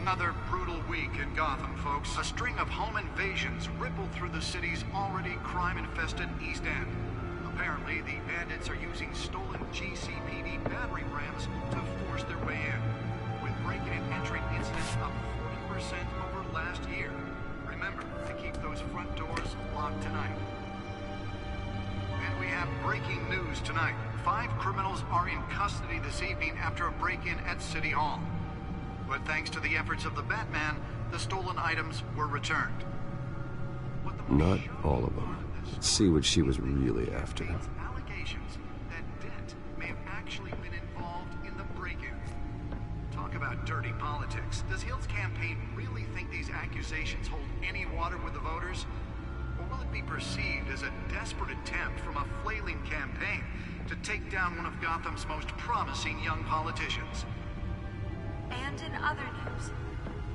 Another brutal week in Gotham, folks. A string of home invasions rippled through the city's already crime-infested East End. Apparently, the bandits are using stolen GCPD battering rams to force their way in, with break-in and entry incidents up 40% over last year. Remember to keep those front doors locked tonight. And we have breaking news tonight. 5 criminals are in custody this evening after a break-in at City Hall. But thanks to the efforts of the Batman, the stolen items were returned. Not all of them. Let's see what she was really after. Allegations that Dent may have actually been involved in the break-in. Talk about dirty politics. Does Hill's campaign really think these accusations hold any water with the voters? Or will it be perceived as a desperate attempt from a flailing campaign to take down one of Gotham's most promising young politicians? And in other news,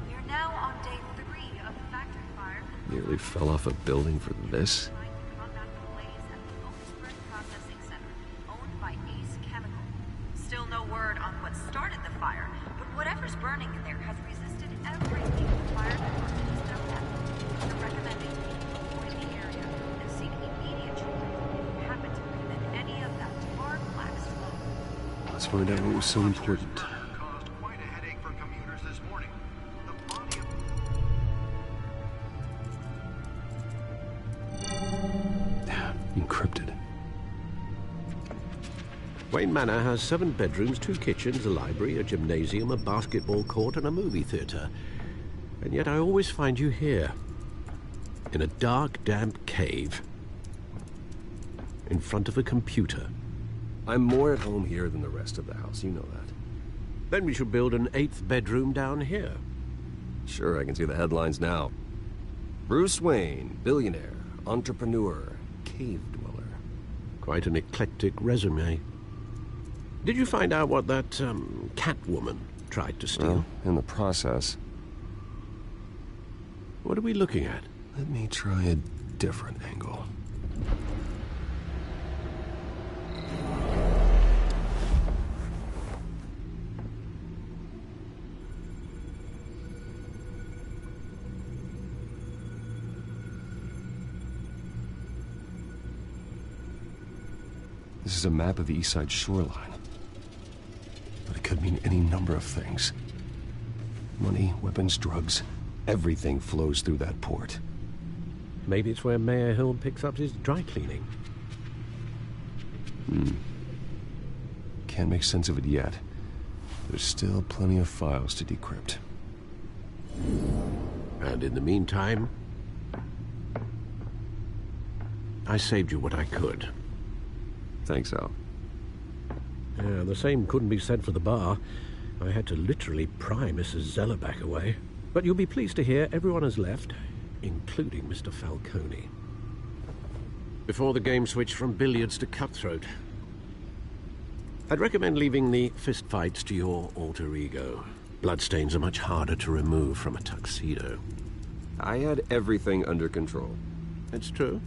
we're now on day 3 of the factory fire. Nearly fell off a building for this? Still no word on what started the fire, but whatever's burning in there has resisted everything the fire department has known at. They're recommending people avoid the area and seek immediate treatment who happen to breathe in any of that tar black smoke. Let's find out what was so important. Caused quite a headache for commuters this morning. The body of... Encrypted. Wayne Manor has 7 bedrooms, 2 kitchens, a library, a gymnasium, a basketball court, and a movie theater. And yet I always find you here, in a dark, damp cave, in front of a computer. I'm more at home here than the rest of the house, you know that. Then we should build an 8th bedroom down here. Sure, I can see the headlines now. Bruce Wayne, billionaire, entrepreneur, cave dweller. Quite an eclectic resume. Did you find out what that, Catwoman tried to steal? Well, in the process. What are we looking at? Let me try a different angle. This is a map of the East Side shoreline. But it could mean any number of things. Money, weapons, drugs, everything flows through that port. Maybe it's where Mayor Hill picks up his dry cleaning. Can't make sense of it yet. There's still plenty of files to decrypt. And in the meantime, I saved you what I could. Thanks, Al. Yeah, the same couldn't be said for the bar. I had to literally pry Mrs. Zellerback away. But you'll be pleased to hear everyone has left, including Mr. Falcone. Before the game switched from billiards to cutthroat. I'd recommend leaving the fistfights to your alter ego. Bloodstains are much harder to remove from a tuxedo. I had everything under control. It's true.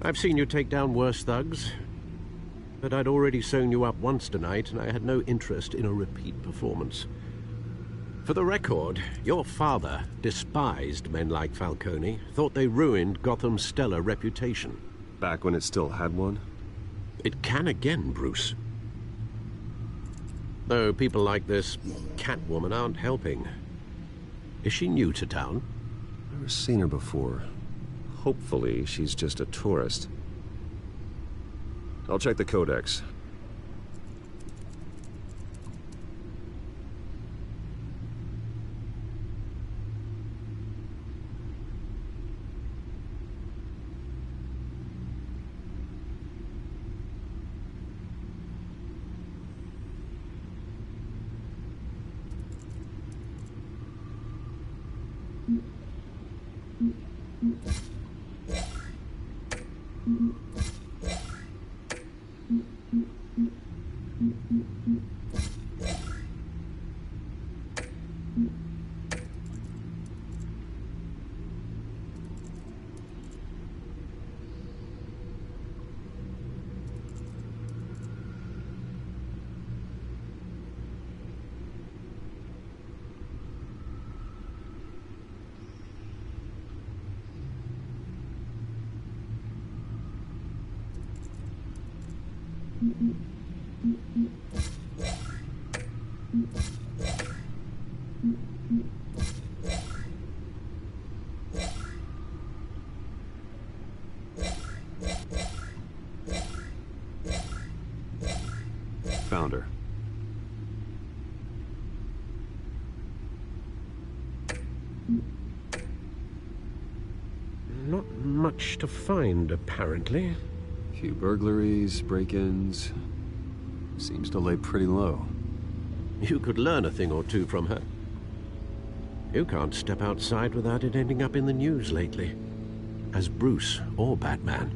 I've seen you take down worse thugs. But I'd already sewn you up once tonight, and I had no interest in a repeat performance. For the record, your father despised men like Falcone, thought they ruined Gotham's stellar reputation. Back when it still had one? It can again, Bruce. Though people like this Catwoman aren't helping. Is she new to town? Never seen her before. Hopefully, she's just a tourist. I'll check the codex. Found her. Not much to find, apparently. Few burglaries, break-ins. Seems to lay pretty low. You could learn a thing or two from her. You can't step outside without it ending up in the news lately. As Bruce or Batman.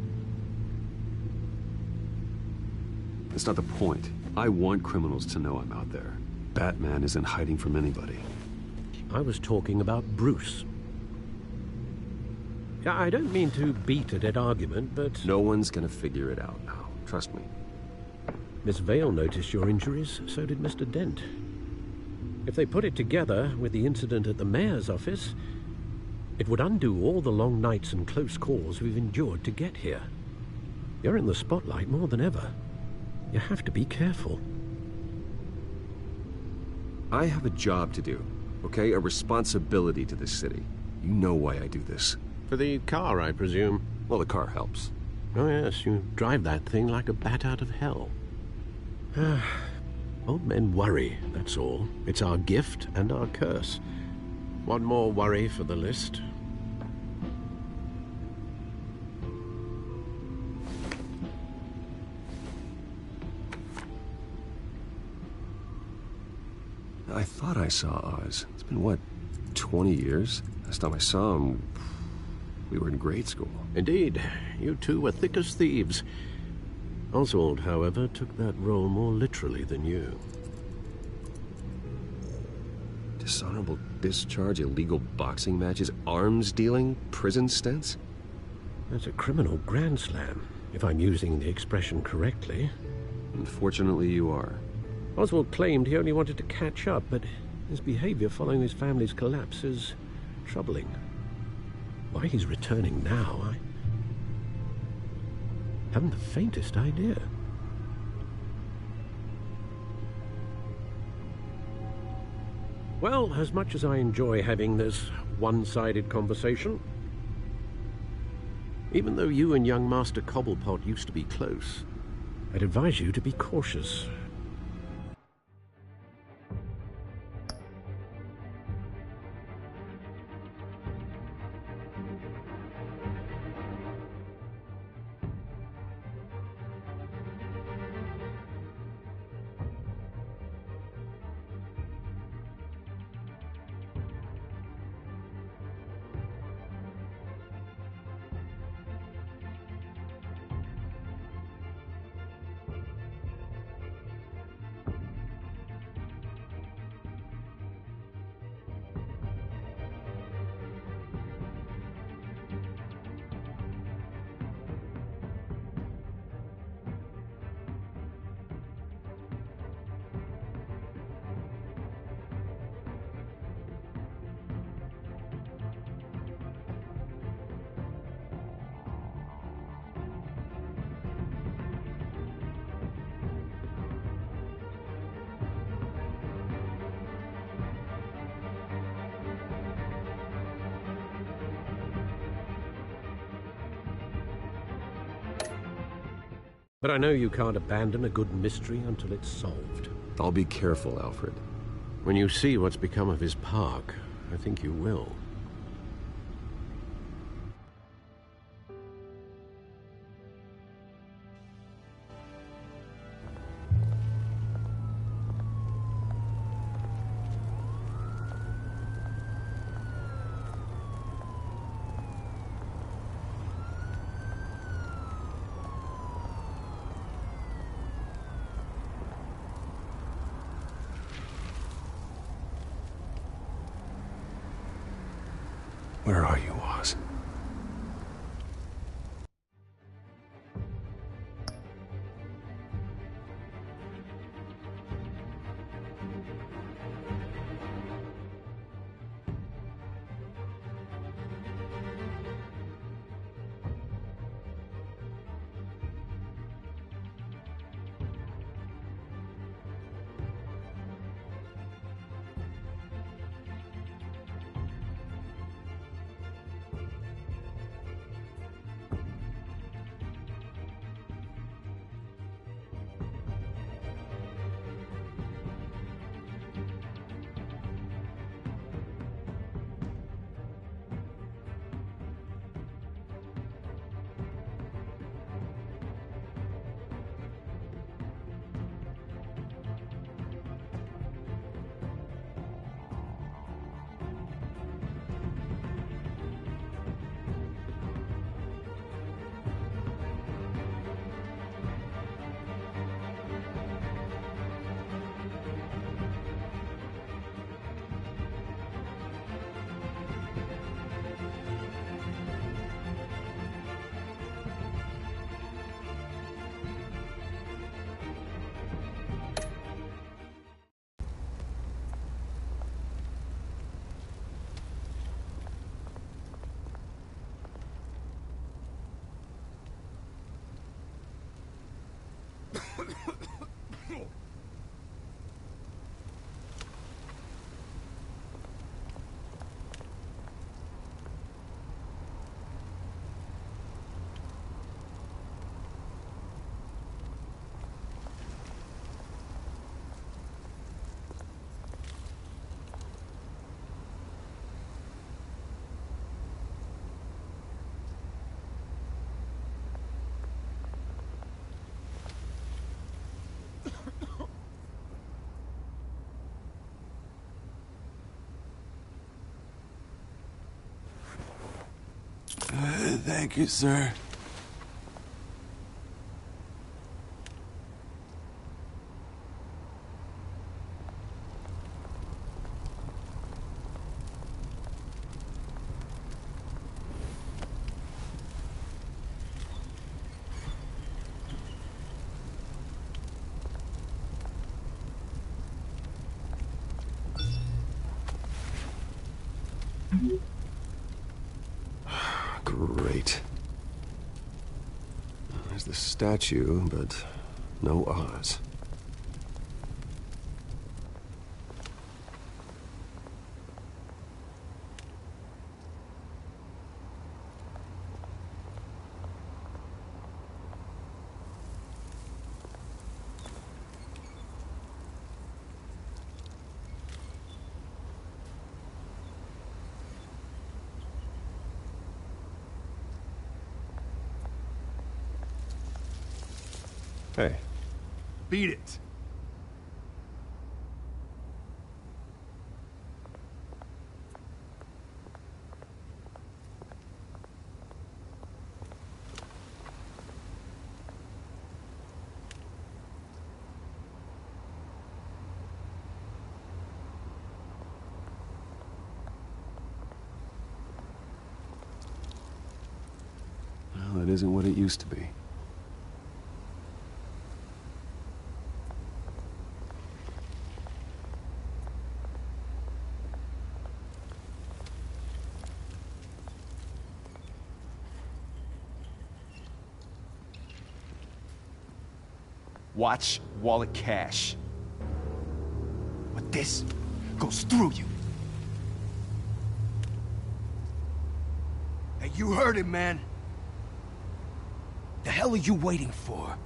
That's not the point. I want criminals to know I'm out there. Batman isn't hiding from anybody. I was talking about Bruce. Yeah, I don't mean to beat a dead argument, but... No one's gonna figure it out now. Trust me. Miss Vale noticed your injuries, so did Mr. Dent. If they put it together with the incident at the mayor's office, it would undo all the long nights and close calls we've endured to get here. You're in the spotlight more than ever. You have to be careful. I have a job to do, okay? A responsibility to this city. You know why I do this. For the car, I presume. Well, the car helps. Oh yes, you drive that thing like a bat out of hell. Old men worry, that's all. It's our gift and our curse. One more worry for the list. I thought I saw Oz. It's been, what, 20 years? Last time I saw him, we were in grade school. Indeed, you two were thick as thieves. Oswald, however, took that role more literally than you. Dishonorable discharge, illegal boxing matches, arms dealing, prison stints? That's a criminal grand slam, if I'm using the expression correctly. Unfortunately, you are. Oswald claimed he only wanted to catch up, but his behavior following his family's collapse is troubling. Why he's returning now, I haven't the faintest idea. Well, as much as I enjoy having this one-sided conversation, even though you and young Master Cobblepot used to be close, I'd advise you to be cautious. But I know you can't abandon a good mystery until it's solved. I'll be careful, Alfred. When you see what's become of his park, I think you will. Where are you, Oz? Thank you, sir. Great. There's the statue, but no Oz. Hey. Beat it. Well, it isn't what it used to be. Watch wallet cash. But this goes through you. Hey, you heard it, man. The hell are you waiting for?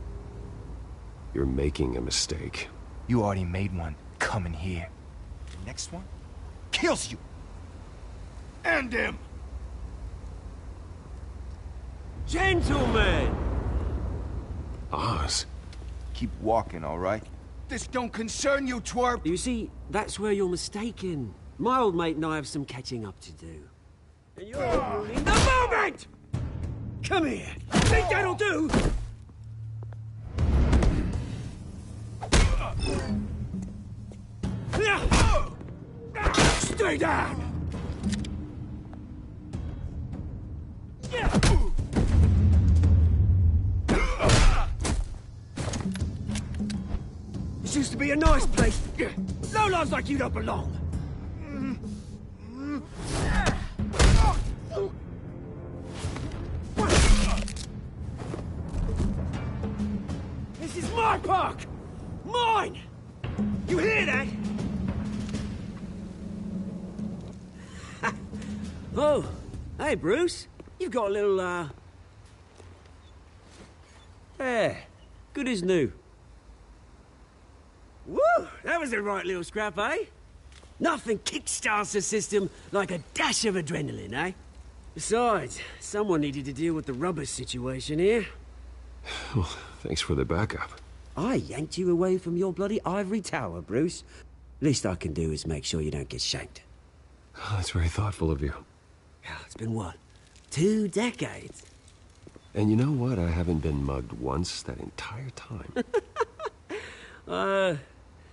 You're making a mistake. You already made one coming here. The next one kills you. And him. Gentlemen! Oz? Keep walking, all right? This don't concern you, twerp! You see, that's where you're mistaken. My old mate and I have some catching up to do. And you're ruining the moment! Come here! Think that'll do? Stay down! This used to be a nice place. Lowlifes like you don't belong. This is my park! Mine! You hear that? Oh, hey, Bruce. You've got a little, Yeah, good as new. Woo! That was a right little scrap, eh? Nothing kickstarts the system like a dash of adrenaline, eh? Besides, someone needed to deal with the rubber situation here. Well, thanks for the backup. I yanked you away from your bloody ivory tower, Bruce. Least I can do is make sure you don't get shanked. Oh, that's very thoughtful of you. Yeah, it's been what? 2 decades? And you know what? I haven't been mugged once that entire time.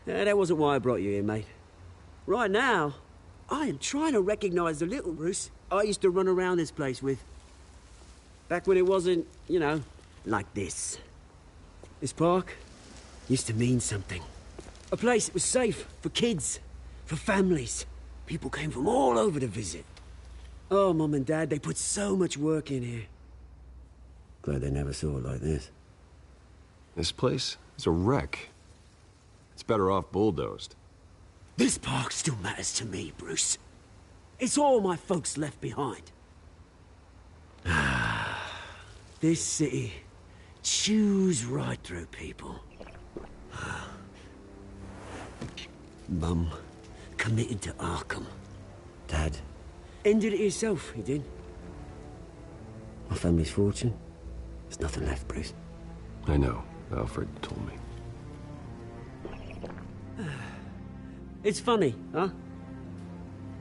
That wasn't why I brought you here, mate. Right now, I am trying to recognize the little Bruce I used to run around this place with. Back when it wasn't, you know, like this. This park used to mean something. A place that was safe for kids, for families. People came from all over to visit. Oh, Mum and Dad, they put so much work in here. Glad they never saw it like this. This place is a wreck. It's better off bulldozed. This park still matters to me, Bruce. It's all my folks left behind. This city chews right through people. Mum committed to Arkham. Dad ended it himself, he did. My family's fortune, there's nothing left, Bruce. I know. Alfred told me. It's funny, huh?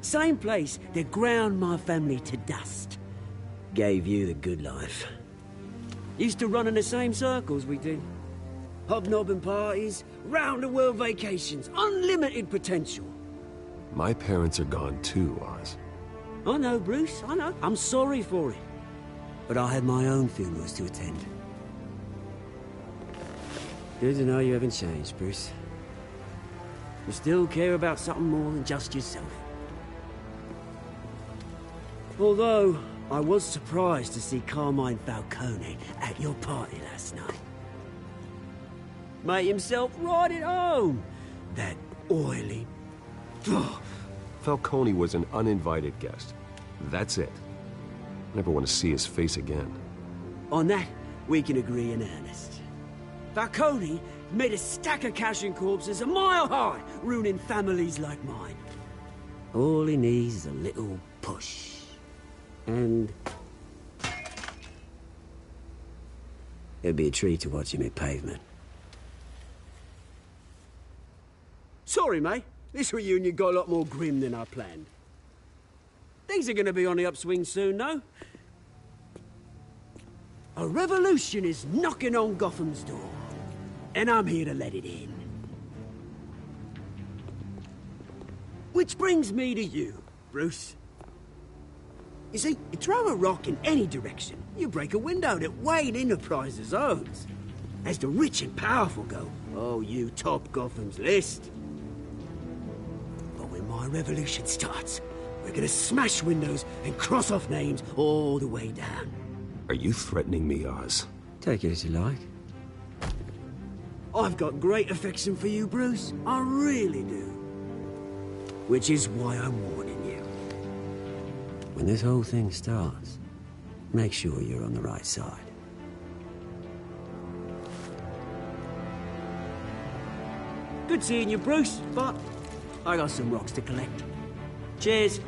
Same place that ground my family to dust. Gave you the good life. Used to run in the same circles we did. Hobnobbing parties, round-the-world vacations, unlimited potential. My parents are gone too, Oz. I know, Bruce, I know. I'm sorry for it. But I had my own funerals to attend. Good to know you haven't changed, Bruce. You still care about something more than just yourself. Although, I was surprised to see Carmine Falcone at your party last night. Made himself right at home. That oily... Falcone was an uninvited guest. That's it. Never want to see his face again. On that, we can agree in earnest. Falcone made a stack of cash and corpses a mile high, ruining families like mine. All he needs is a little push. And... it'd be a treat to watch him hit pavement. Sorry, mate. This reunion got a lot more grim than I planned. Things are gonna be on the upswing soon, though. A revolution is knocking on Gotham's door. And I'm here to let it in. Which brings me to you, Bruce. You see, you throw a rock in any direction, you break a window that Wayne Enterprises owns. As the rich and powerful go, oh, you top Gotham's list. But when my revolution starts, we're gonna smash windows and cross off names all the way down. Are you threatening me, Oz? Take it as you like. I've got great affection for you, Bruce. I really do. Which is why I'm warning you. When this whole thing starts, make sure you're on the right side. Good seeing you, Bruce, but I got some rocks to collect. Cheers.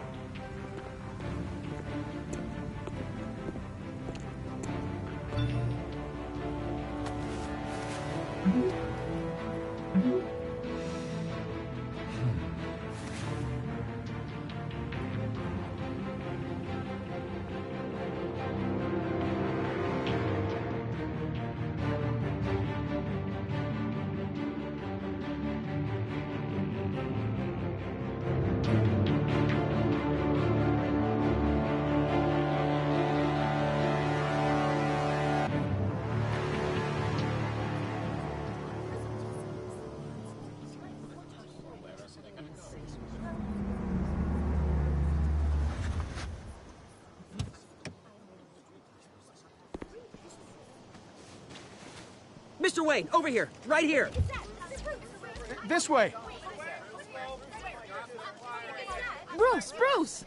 Mr. Wayne, over here, right here. This way. Bruce!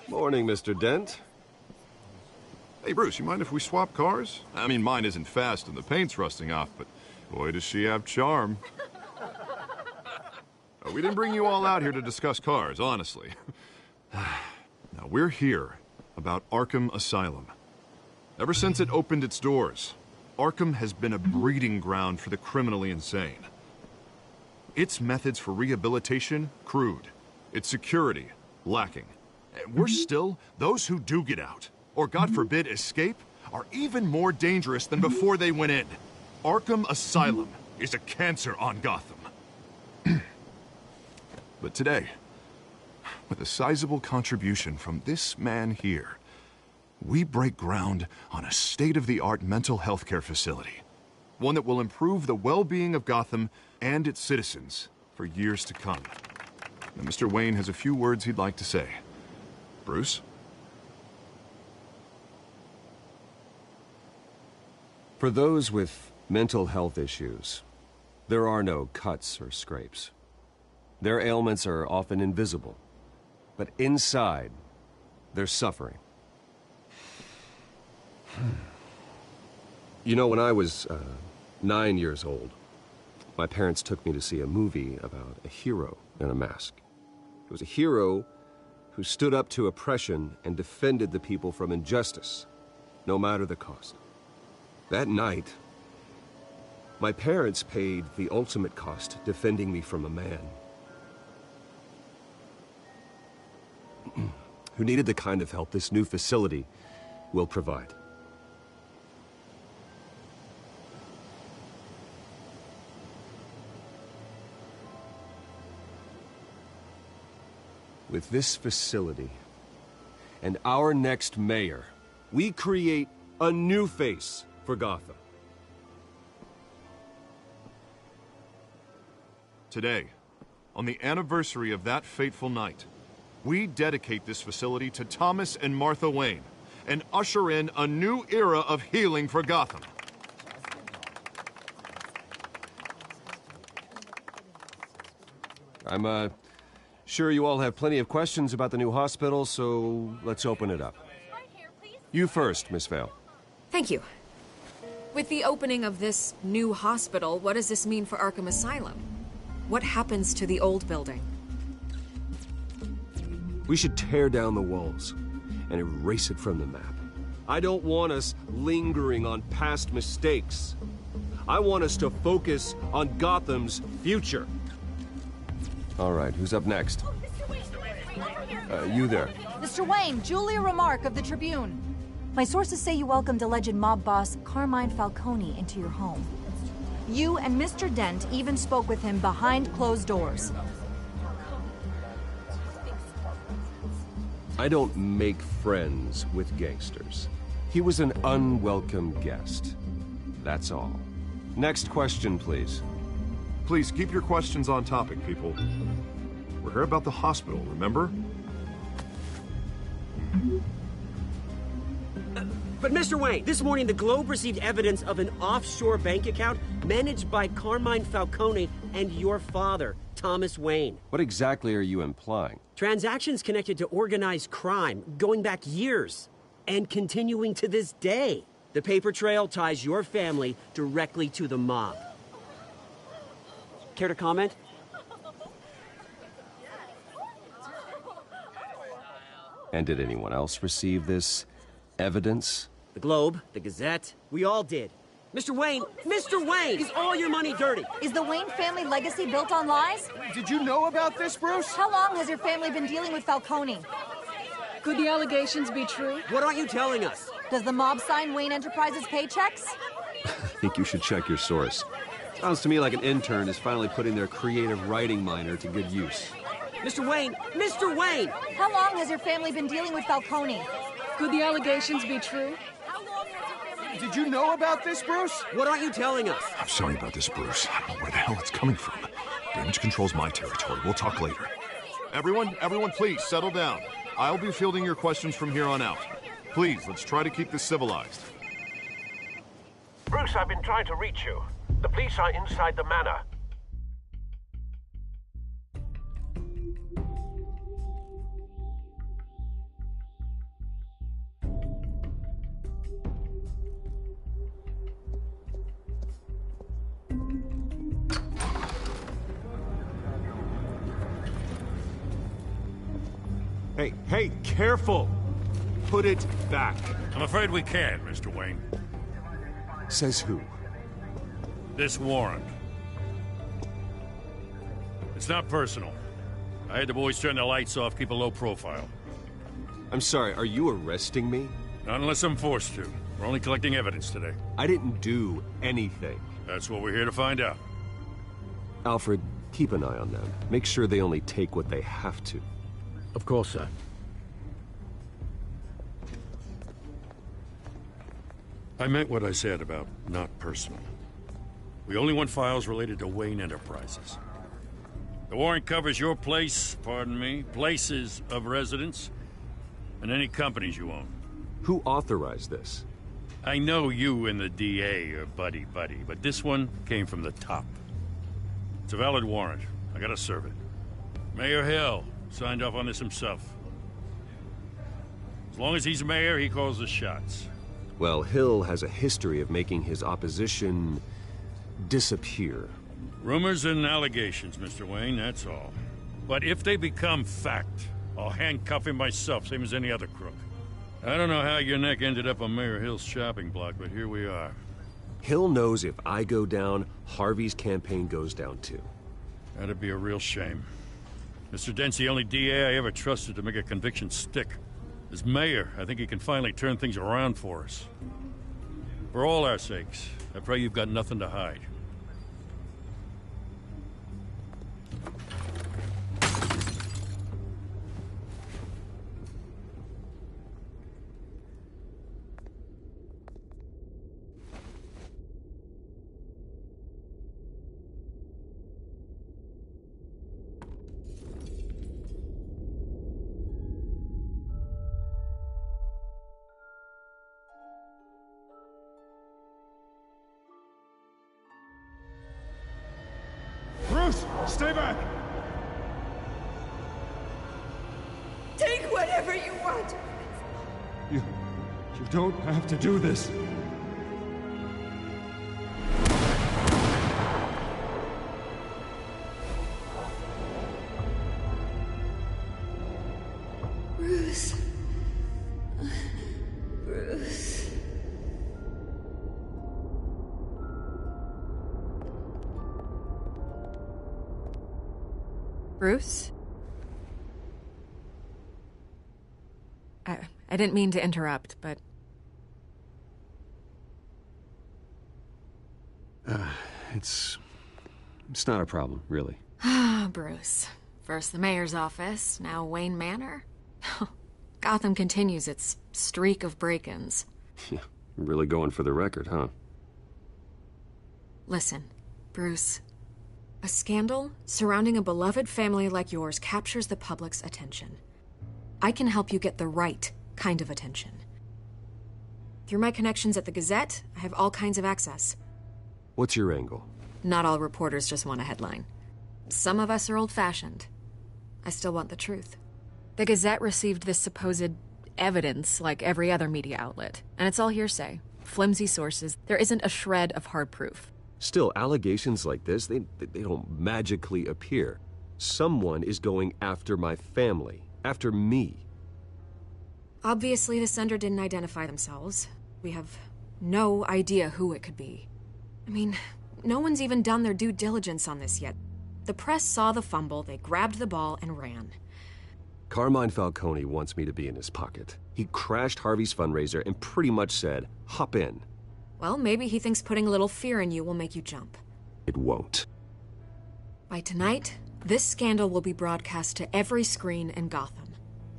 Morning, Mr. Dent. Hey, Bruce, you mind if we swap cars? I mean, mine isn't fast and the paint's rusting off, but boy, does she have charm. We didn't bring you all out here to discuss cars, honestly. Now, we're here about Arkham Asylum. Ever since it opened its doors, Arkham has been a breeding ground for the criminally insane. Its methods for rehabilitation, crude. Its security, lacking. And worse still, those who do get out, or God forbid, escape, are even more dangerous than before they went in. Arkham Asylum is a cancer on Gotham. But today, with a sizable contribution from this man here, we break ground on a state-of-the-art mental health care facility. One that will improve the well-being of Gotham and its citizens for years to come. Now, Mr. Wayne has a few words he'd like to say. Bruce? For those with mental health issues, there are no cuts or scrapes. Their ailments are often invisible, but inside, they're suffering. You know, when I was 9 years old, my parents took me to see a movie about a hero in a mask. It was a hero who stood up to oppression and defended the people from injustice, no matter the cost. That night, My parents paid the ultimate cost defending me from a man who needed the kind of help this new facility will provide. With this facility and our next mayor, we create a new face for Gotham. Today, on the anniversary of that fateful night, we dedicate this facility to Thomas and Martha Wayne and usher in a new era of healing for Gotham. I'm, sure you all have plenty of questions about the new hospital, so let's open it up. You first, Miss Vale. Thank you. With the opening of this new hospital, what does this mean for Arkham Asylum? What happens to the old building? We should tear down the walls and erase it from the map. I don't want us lingering on past mistakes. I want us to focus on Gotham's future. All right, who's up next? You there. Mr. Wayne, Julia Remark of the Tribune. My sources say you welcomed alleged mob boss Carmine Falcone into your home. You and Mr. Dent even spoke with him behind closed doors. I don't make friends with gangsters. He was an unwelcome guest. That's all. Next question, please. Please keep your questions on topic, people. We're here about the hospital, remember? But Mr. Wayne, this morning the Globe received evidence of an offshore bank account managed by Carmine Falcone and your father, Thomas Wayne. What exactly are you implying? Transactions connected to organized crime going back years and continuing to this day. The paper trail ties your family directly to the mob. Care to comment? And did anyone else receive this evidence? The Globe, the Gazette, we all did. Mr. Wayne, is all your money dirty? Is the Wayne family legacy built on lies? Did you know about this, Bruce? How long has your family been dealing with Falcone? Could the allegations be true? What aren't you telling us? Does the mob sign Wayne Enterprises paychecks? I think you should check your source. Sounds to me like an intern is finally putting their creative writing minor to good use. Mr. Wayne! How long has your family been dealing with Falcone? Could the allegations be true? Did you know about this, Bruce? What aren't you telling us? I'm sorry about this, Bruce. I don't know where the hell it's coming from. Damage control's my territory. We'll talk later. Everyone, please, settle down. I'll be fielding your questions from here on out. Please, let's try to keep this civilized. Bruce, I've been trying to reach you. The police are inside the manor. Hey, careful! Put it back. I'm afraid we can't, Mr. Wayne. Says who? This warrant. It's not personal. I had the boys turn the lights off, keep a low profile. I'm sorry, are you arresting me? Not unless I'm forced to. We're only collecting evidence today. I didn't do anything. That's what we're here to find out. Alfred, keep an eye on them. Make sure they only take what they have to. Of course, sir. I meant what I said about not personal. We only want files related to Wayne Enterprises. The warrant covers your place, pardon me, places of residence, and any companies you own. Who authorized this? I know you and the DA are buddy-buddy, but this one came from the top. It's a valid warrant. I gotta serve it. Mayor Hill signed off on this himself. As long as he's mayor, he calls the shots. Well, Hill has a history of making his opposition disappear. Rumors and allegations, Mr. Wayne, that's all. But if they become fact, I'll handcuff him myself, same as any other crook. I don't know how your neck ended up on Mayor Hill's shopping block, but here we are. Hill knows if I go down, Harvey's campaign goes down too. That'd be a real shame. Mr. Dent's the only DA I ever trusted to make a conviction stick. As mayor, I think he can finally turn things around for us. For all our sakes, I pray you've got nothing to hide. Bruce, stay back! Take whatever you want. You don't have to do this. Bruce. Bruce. Bruce? I didn't mean to interrupt, but... It's not a problem, really. Ah, Bruce. First the mayor's office, now Wayne Manor. Gotham continues its streak of break-ins. Yeah, really going for the record, huh? Listen, Bruce. A scandal surrounding a beloved family like yours captures the public's attention. I can help you get the right kind of attention. Through my connections at the Gazette, I have all kinds of access. What's your angle? Not all reporters just want a headline. Some of us are old-fashioned. I still want the truth. The Gazette received this supposed evidence like every other media outlet, and it's all hearsay. Flimsy sources. There isn't a shred of hard proof. Still, allegations like this, they don't magically appear. Someone is going after my family, after me. Obviously, the sender didn't identify themselves. We have no idea who it could be. I mean, no one's even done their due diligence on this yet. The press saw the fumble, they grabbed the ball and ran. Carmine Falcone wants me to be in his pocket. He crashed Harvey's fundraiser and pretty much said, hop in. Well, maybe he thinks putting a little fear in you will make you jump. It won't. By tonight, this scandal will be broadcast to every screen in Gotham.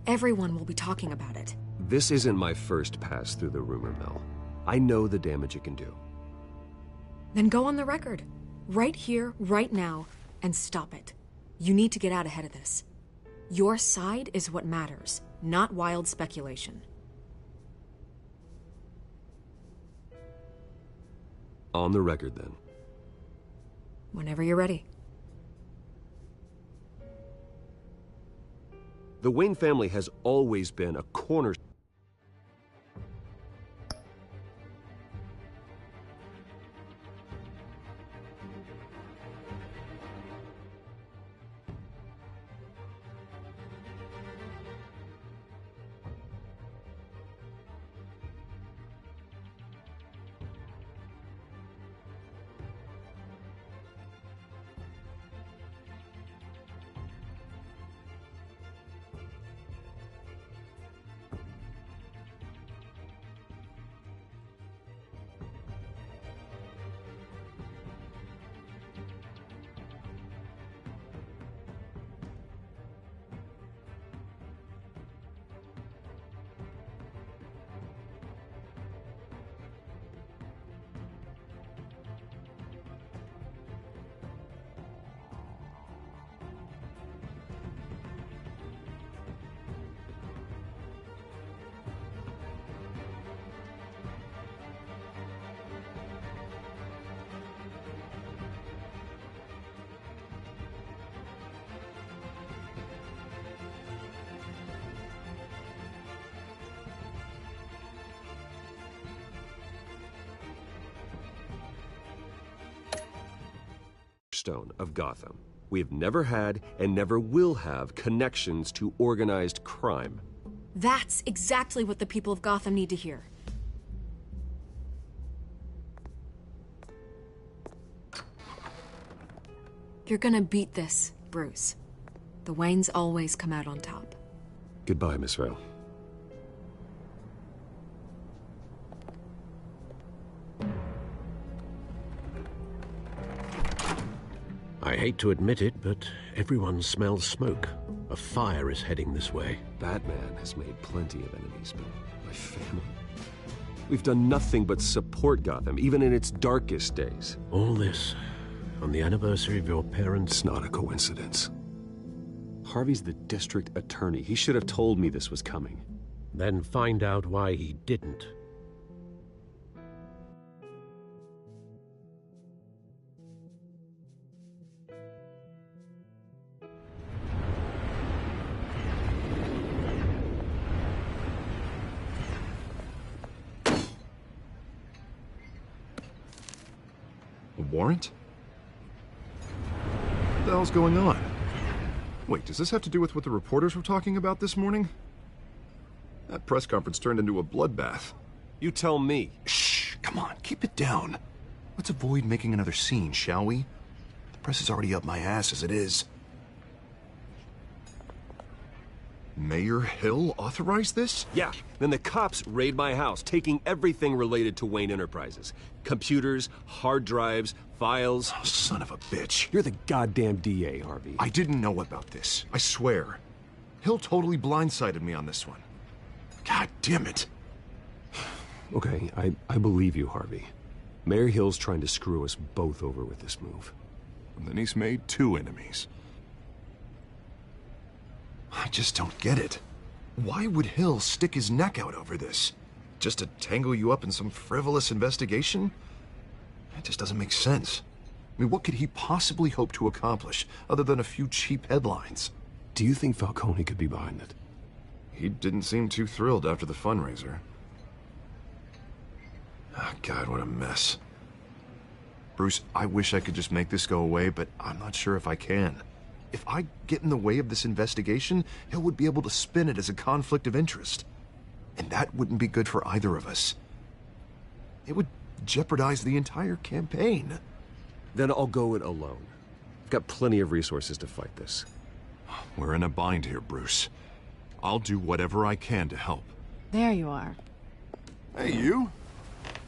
Everyone will be talking about it. This isn't my first pass through the rumor mill. I know the damage it can do. Then go on the record. Right here, right now, and stop it. You need to get out ahead of this. Your side is what matters, not wild speculation. On the record, then. Whenever you're ready. The Wayne family has always been a corner... Stone of Gotham. We have never had and never will have connections to organized crime. That's exactly what the people of Gotham need to hear. You're gonna beat this, Bruce. The Waynes always come out on top. Goodbye, Miss Vale. I hate to admit it, but everyone smells smoke. A fire is heading this way. Batman has made plenty of enemies, but my family... We've done nothing but support Gotham, even in its darkest days. All this on the anniversary of your parents'... It's not a coincidence. Harvey's the district attorney. He should have told me this was coming. Then find out why he didn't. A warrant? What the hell's going on? Wait, does this have to do with what the reporters were talking about this morning? That press conference turned into a bloodbath. You tell me. Shh, come on, keep it down. Let's avoid making another scene, shall we? The press is already up my ass as it is. Mayor Hill authorized this? Yeah, then the cops raid my house, taking everything related to Wayne Enterprises. Computers, hard drives, files. Oh, son of a bitch. You're the goddamn DA, Harvey. I didn't know about this, I swear. Hill totally blindsided me on this one. God damn it. Okay, I believe you, Harvey. Mayor Hill's trying to screw us both over with this move. And then he's made 2 enemies. I just don't get it. Why would Hill stick his neck out over this? Just to tangle you up in some frivolous investigation? It just doesn't make sense. I mean, what could he possibly hope to accomplish other than a few cheap headlines? Do you think Falcone could be behind it? He didn't seem too thrilled after the fundraiser. Oh, God, what a mess. Bruce, I wish I could just make this go away, but I'm not sure if I can. If I get in the way of this investigation, Hill would be able to spin it as a conflict of interest. And that wouldn't be good for either of us. It would jeopardize the entire campaign. Then I'll go it alone. I've got plenty of resources to fight this. We're in a bind here, Bruce. I'll do whatever I can to help. There you are. Hey, you?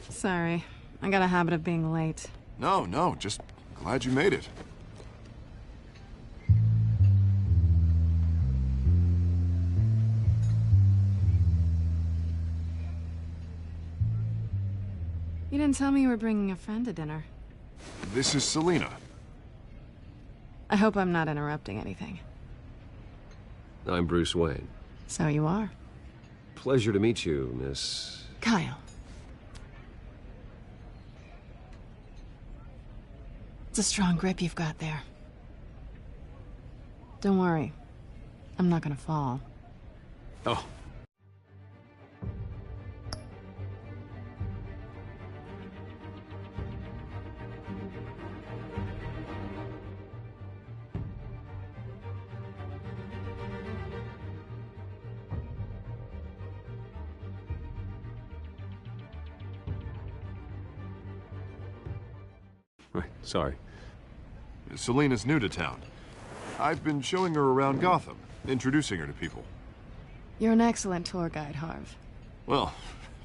Sorry, I got a habit of being late. No, just glad you made it. You didn't tell me you were bringing a friend to dinner. This is Selina. I hope I'm not interrupting anything. I'm Bruce Wayne. So you are. Pleasure to meet you, Miss... Kyle. It's a strong grip you've got there. Don't worry. I'm not gonna fall. Oh. Right, sorry. Selina's new to town. I've been showing her around Gotham, introducing her to people. You're an excellent tour guide, Harv. Well,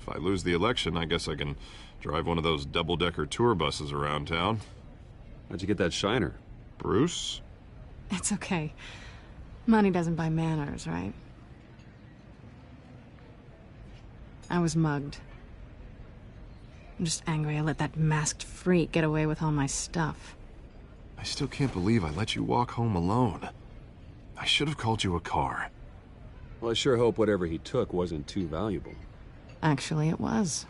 if I lose the election, I guess I can drive one of those double-decker tour buses around town. How'd you get that shiner? Bruce? It's okay. Money doesn't buy manners, right? I was mugged. I'm just angry I let that masked freak get away with all my stuff. I still can't believe I let you walk home alone. I should have called you a car. Well, I sure hope whatever he took wasn't too valuable. Actually, it was.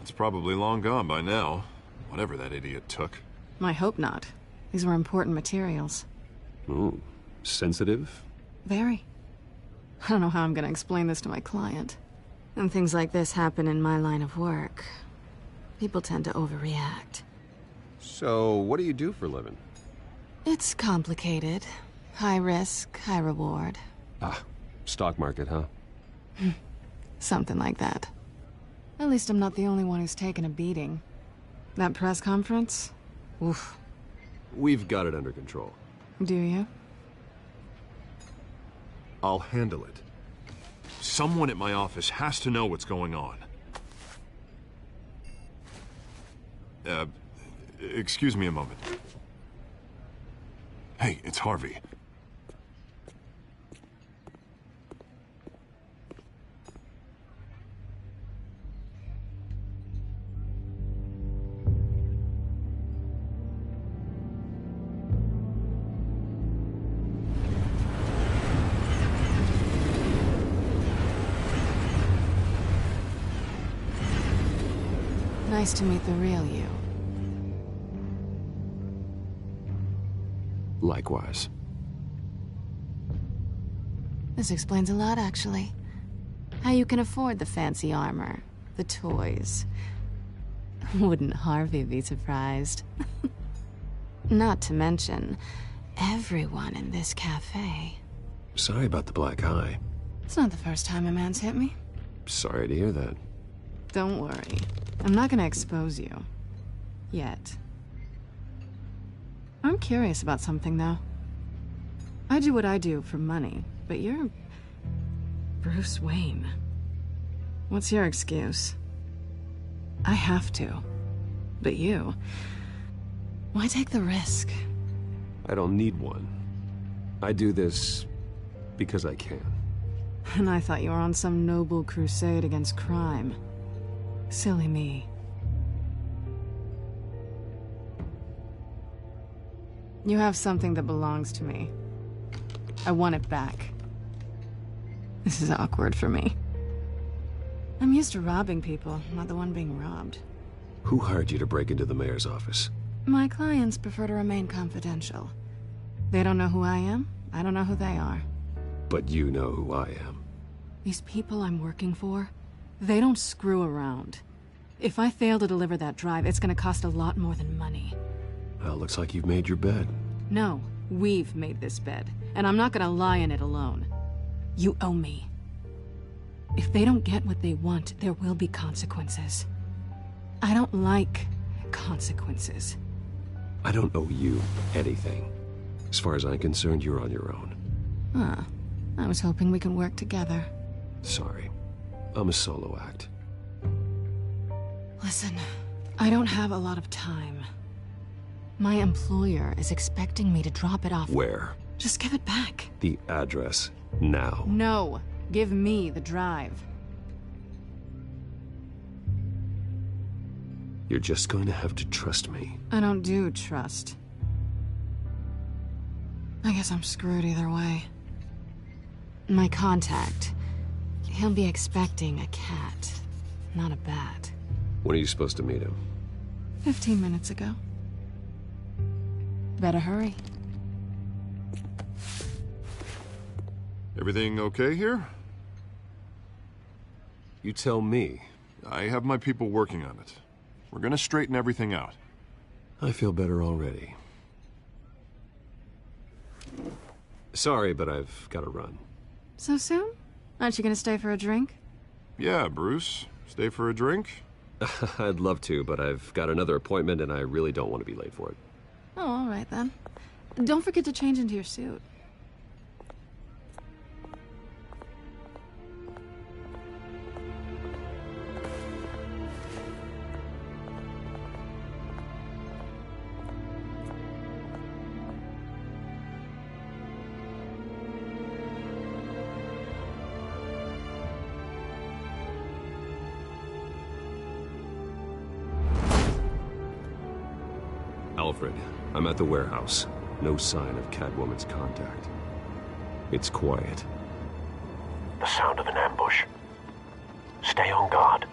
It's probably long gone by now, whatever that idiot took. I hope not. These were important materials. Ooh, sensitive? Very. I don't know how I'm gonna explain this to my client. When things like this happen in my line of work, people tend to overreact. So, what do you do for a living? It's complicated. High risk, high reward. Ah, stock market, huh? Something like that. At least I'm not the only one who's taken a beating. That press conference? Oof. We've got it under control. Do you? I'll handle it. Someone at my office has to know what's going on. Excuse me a moment. Hey, it's Harvey. Nice to meet the real you. Likewise. This explains a lot, actually. How you can afford the fancy armor, the toys. Wouldn't Harvey be surprised? Not to mention, everyone in this cafe. Sorry about the black eye. It's not the first time a man's hit me. Sorry to hear that. Don't worry. I'm not gonna expose you. Yet. I'm curious about something, though. I do what I do for money, but you're... Bruce Wayne. What's your excuse? I have to. But you... Why take the risk? I don't need one. I do this because I can. And I thought you were on some noble crusade against crime. Silly me. You have something that belongs to me. I want it back. This is awkward for me. I'm used to robbing people, not the one being robbed. Who hired you to break into the mayor's office? My clients prefer to remain confidential. They don't know who I am, I don't know who they are. But you know who I am. These people I'm working for, they don't screw around. If I fail to deliver that drive, it's gonna cost a lot more than money. Well, looks like you've made your bed. No, we've made this bed, and I'm not gonna lie in it alone. You owe me. If they don't get what they want, there will be consequences. I don't like consequences. I don't owe you anything. As far as I'm concerned, you're on your own. Huh. I was hoping we could work together. Sorry. I'm a solo act. Listen, I don't have a lot of time. My employer is expecting me to drop it off. Where? Just give it back. The address, now. No. Give me the drive. You're just going to have to trust me. I don't do trust. I guess I'm screwed either way. My contact, he'll be expecting a cat, not a bat. When are you supposed to meet him? 15 minutes ago. Better hurry. Everything okay here? You tell me. I have my people working on it. We're gonna straighten everything out. I feel better already. Sorry, but I've got to run. So soon? Aren't you gonna stay for a drink? Yeah, Bruce. Stay for a drink? I'd love to, but I've got another appointment and I really don't want to be late for it. Oh, all right then. Don't forget to change into your suit. Alfred, I'm at the warehouse. No sign of Catwoman's contact. It's quiet. The sound of an ambush. Stay on guard.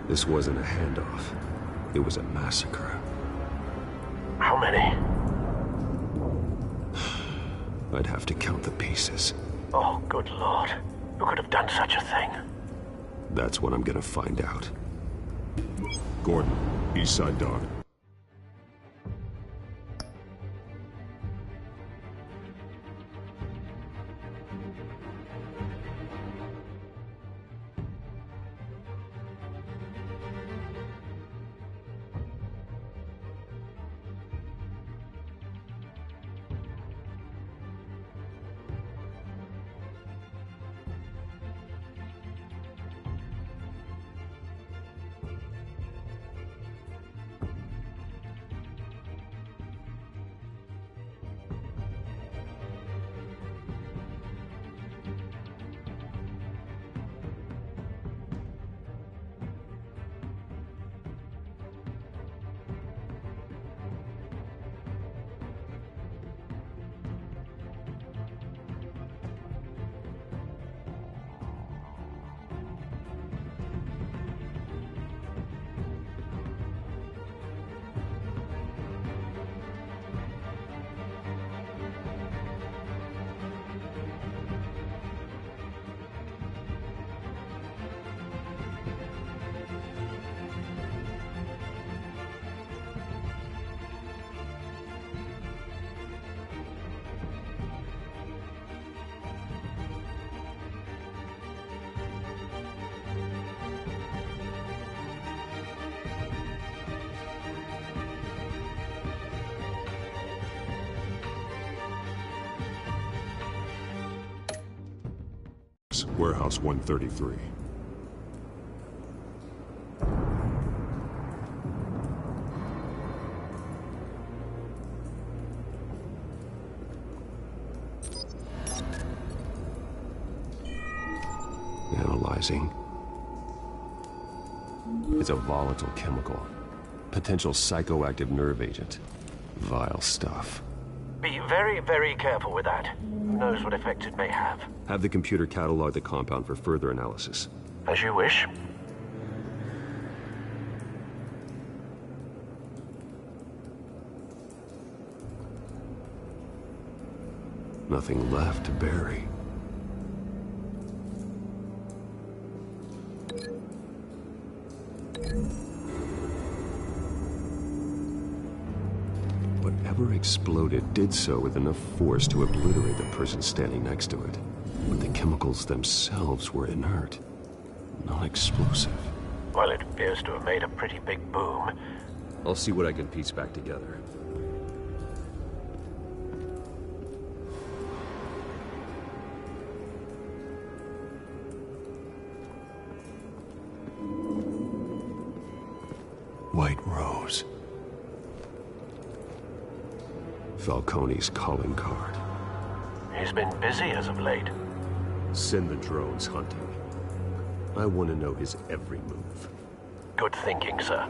This wasn't a handoff. It was a massacre. How many? I'd have to count the pieces. Oh, good lord. Who could have done such a thing? That's what I'm gonna find out. Gordon, East Side Dog. Warehouse 133. Analyzing. It's a volatile chemical. Potential psychoactive nerve agent. Vile stuff. Be very, very careful with that. Who knows what effect it may have. Have the computer catalog the compound for further analysis. As you wish. Nothing left to bury. Whatever exploded did so with enough force to obliterate the person standing next to it. But the chemicals themselves were inert, not explosive. Well, it appears to have made a pretty big boom. I'll see what I can piece back together. White Rose. Falcone's calling card. He's been busy as of late. Send the drones hunting. I want to know his every move. Good thinking, sir.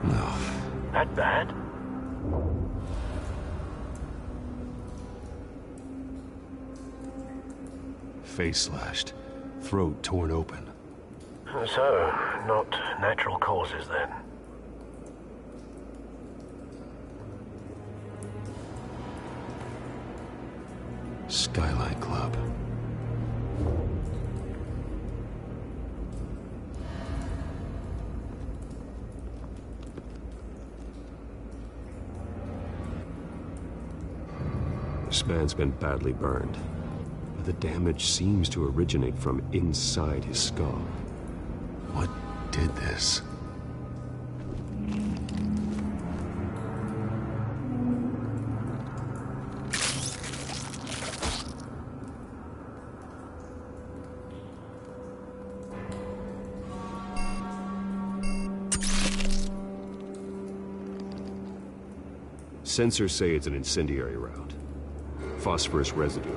No. That bad? Face slashed, throat torn open. So, not natural causes then. Skylight Club. This man's been badly burned. The damage seems to originate from inside his skull. What did this? Sensors say it's an incendiary round. Phosphorus residue.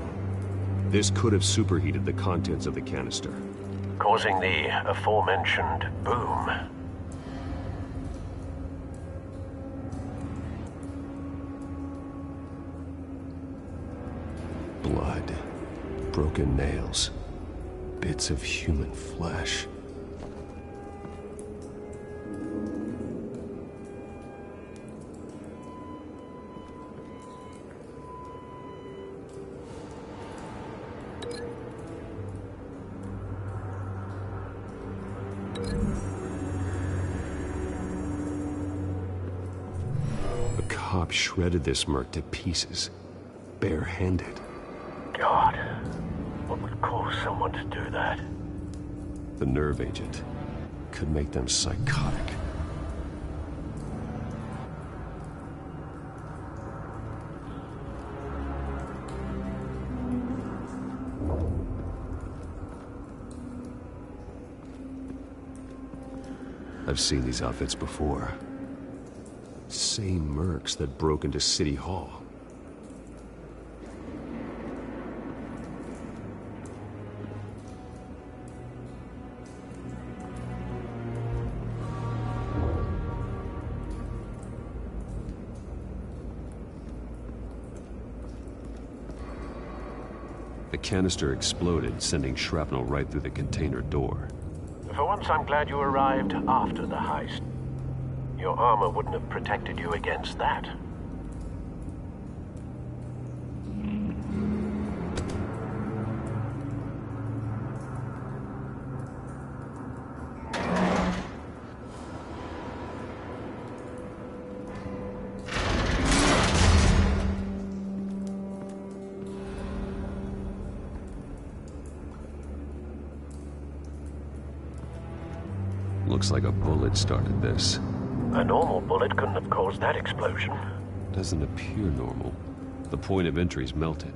This could have superheated the contents of the canister, causing the aforementioned boom. Blood, broken nails. bits of human flesh. A cop shredded this merc to pieces, barehanded. God, what would cause someone to do that? The nerve agent could make them psychotic. I've seen these outfits before. Same mercs that broke into City Hall. The canister exploded, sending shrapnel right through the container door. For once, I'm glad you arrived after the heist. Your armor wouldn't have protected you against that. Looks like a bullet started this. A normal bullet couldn't have caused that explosion. Doesn't appear normal. The point of entry's melted.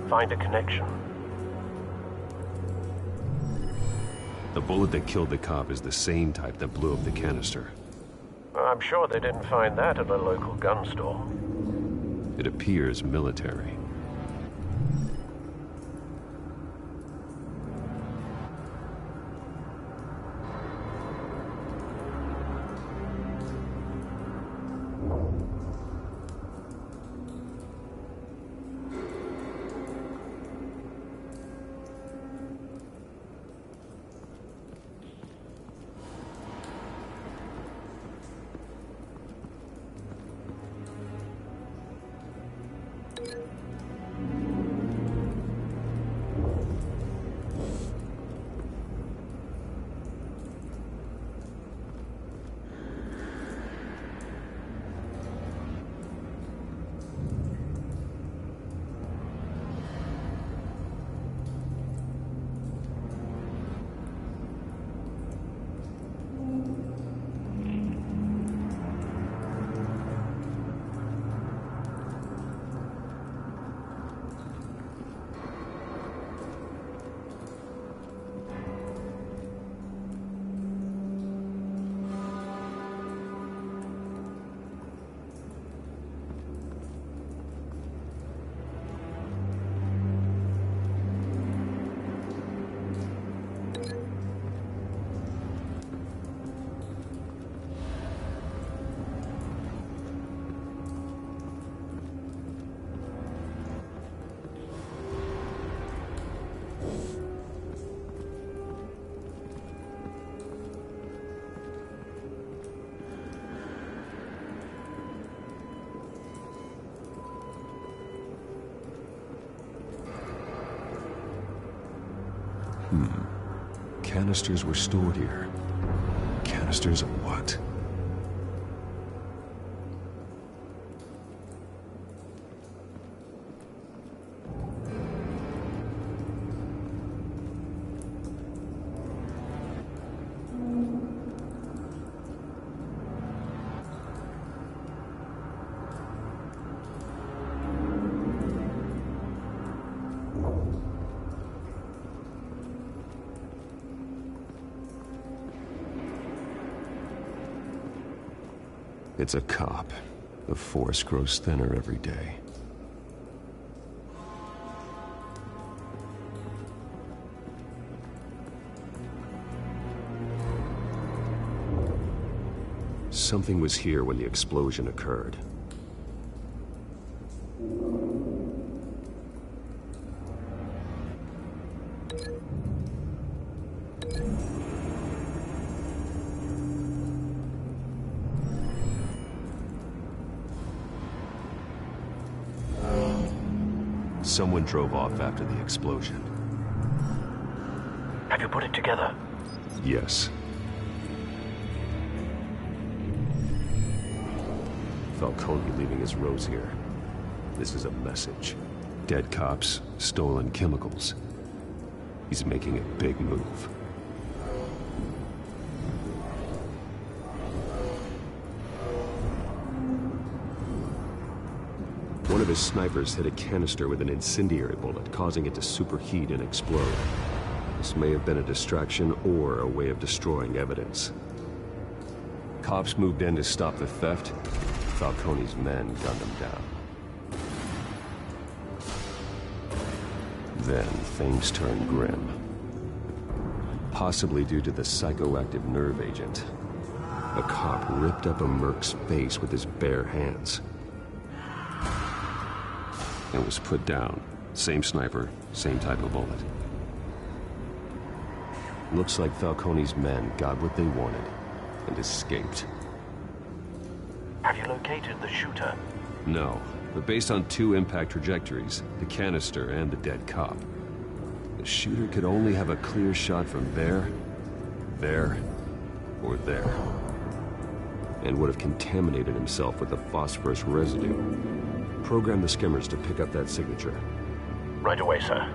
Find a connection. The bullet that killed the cop is the same type that blew up the canister. I'm sure they didn't find that at a local gun store. It appears military. Canisters were stored here. Canisters of what? It's a cop. The force grows thinner every day. Something was here when the explosion occurred. Someone drove off after the explosion. Have you put it together? Yes. Falcone leaving his rose here. This is a message. Dead cops, stolen chemicals. He's making a big move. One of his snipers hit a canister with an incendiary bullet, causing it to superheat and explode. This may have been a distraction or a way of destroying evidence. Cops moved in to stop the theft. Falcone's men gunned him down. Then things turned grim. Possibly due to the psychoactive nerve agent. A cop ripped up a merc's face with his bare hands. And was put down. Same sniper, same type of bullet. Looks like Falcone's men got what they wanted and escaped. Have you located the shooter? No, but based on two impact trajectories, the canister and the dead cop, the shooter could only have a clear shot from there, or there. And would have contaminated himself with the phosphorus residue. Program the skimmers to pick up that signature. Right away, sir.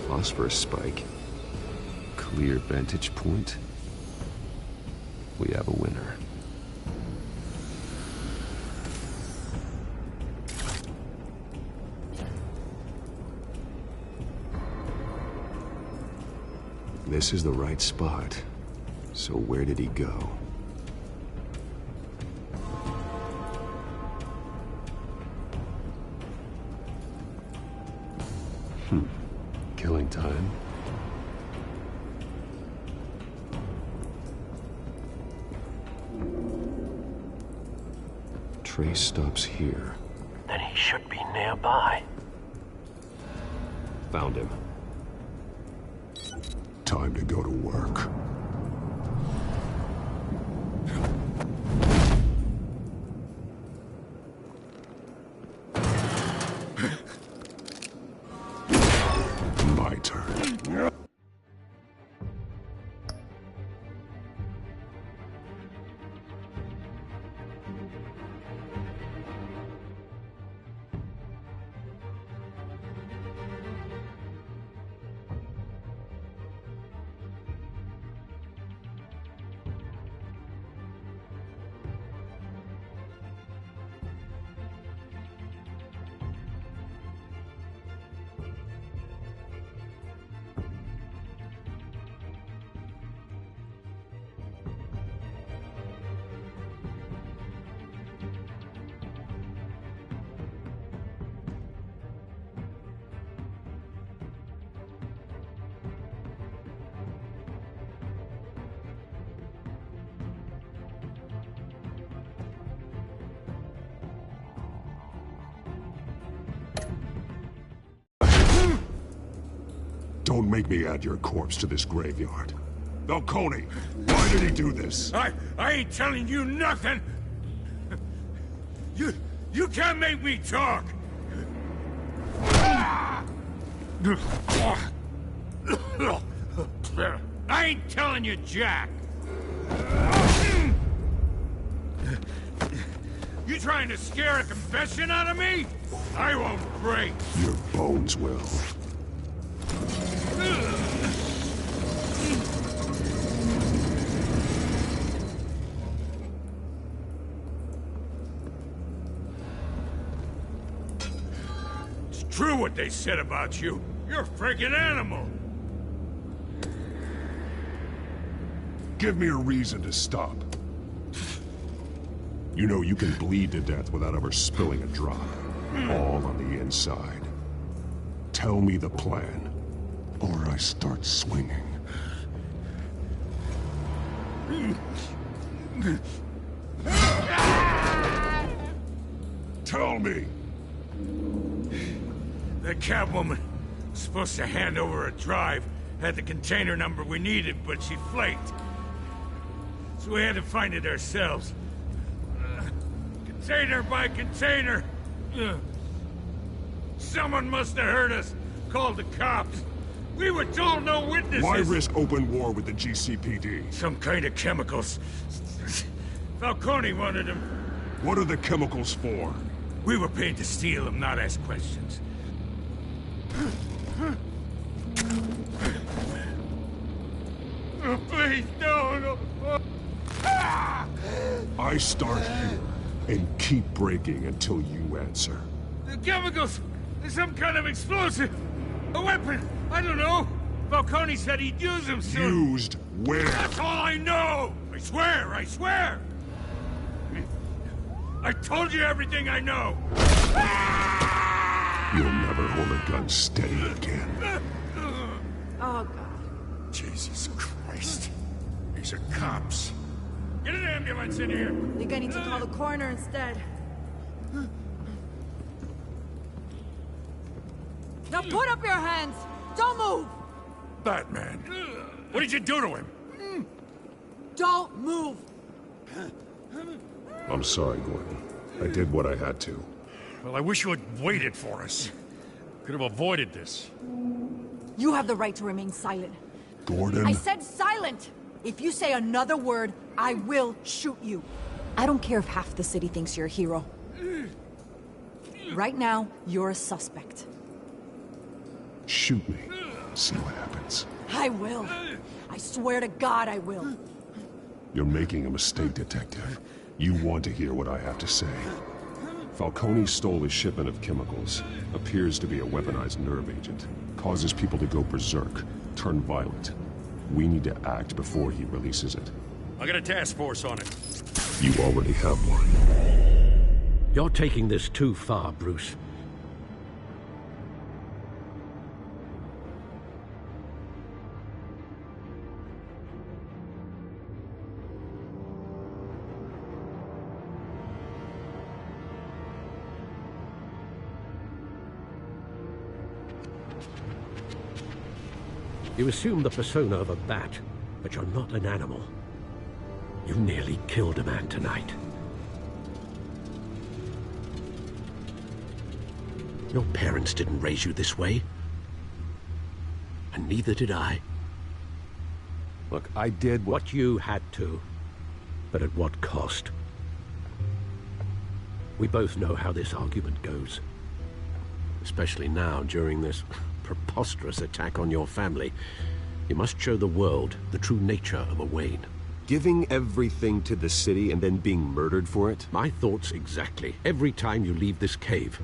Phosphorus spike. Clear vantage point. We have a winner. This is the right spot. So where did he go? Killing time. Trace stops here. Then he should be nearby. Found him. Time to go to work. My turn. Don't make me add your corpse to this graveyard. Falcone, why did he do this? I ain't telling you nothing! You can't make me talk! I ain't telling you, Jack! You trying to scare a confession out of me? I won't break. Your bones will. It's true what they said about you. You're a freaking animal. Give me a reason to stop. You know you can bleed to death without ever spilling a drop. All on the inside. Tell me the plan, or I start swinging. Tell me! The Catwoman was supposed to hand over a drive, had the container number we needed, but she flaked. So we had to find it ourselves. Container by container. Someone must have heard us, called the cops. We were told no witnesses. Why risk open war with the GCPD? Some kind of chemicals. Falcone wanted them. What are the chemicals for? We were paid to steal them, not ask questions. Oh, please, no. I start here and keep breaking until you answer. The chemicals! There's some kind of explosive! A weapon! I don't know! Falcone said he'd use them soon! Used where? That's all I know! I swear! I told you everything I know! You'll never hold a gun steady again. Oh, God. Jesus Christ. These are cops. Get an ambulance in here! I think I need to call the coroner instead. Now put up your hands! Don't move! Batman. What did you do to him? Don't move! I'm sorry, Gordon. I did what I had to. Well, I wish you had waited for us. Could have avoided this. You have the right to remain silent. Gordon? I said silent! If you say another word, I will shoot you. I don't care if half the city thinks you're a hero. Right now, you're a suspect. Shoot me. See what happens. I will. I swear to God I will. You're making a mistake, Detective. You want to hear what I have to say. Falcone stole a shipment of chemicals. Appears to be a weaponized nerve agent. Causes people to go berserk, turn violent. We need to act before he releases it. I got a task force on it. You already have one. You're taking this too far, Bruce. You assume the persona of a bat, but you're not an animal. You nearly killed a man tonight. Your parents didn't raise you this way. And neither did I. Look, I did what you had to. But at what cost? We both know how this argument goes. Especially now, during this preposterous attack on your family. You must show the world the true nature of a Wayne. Giving everything to the city and then being murdered for it? My thoughts exactly. Every time you leave this cave.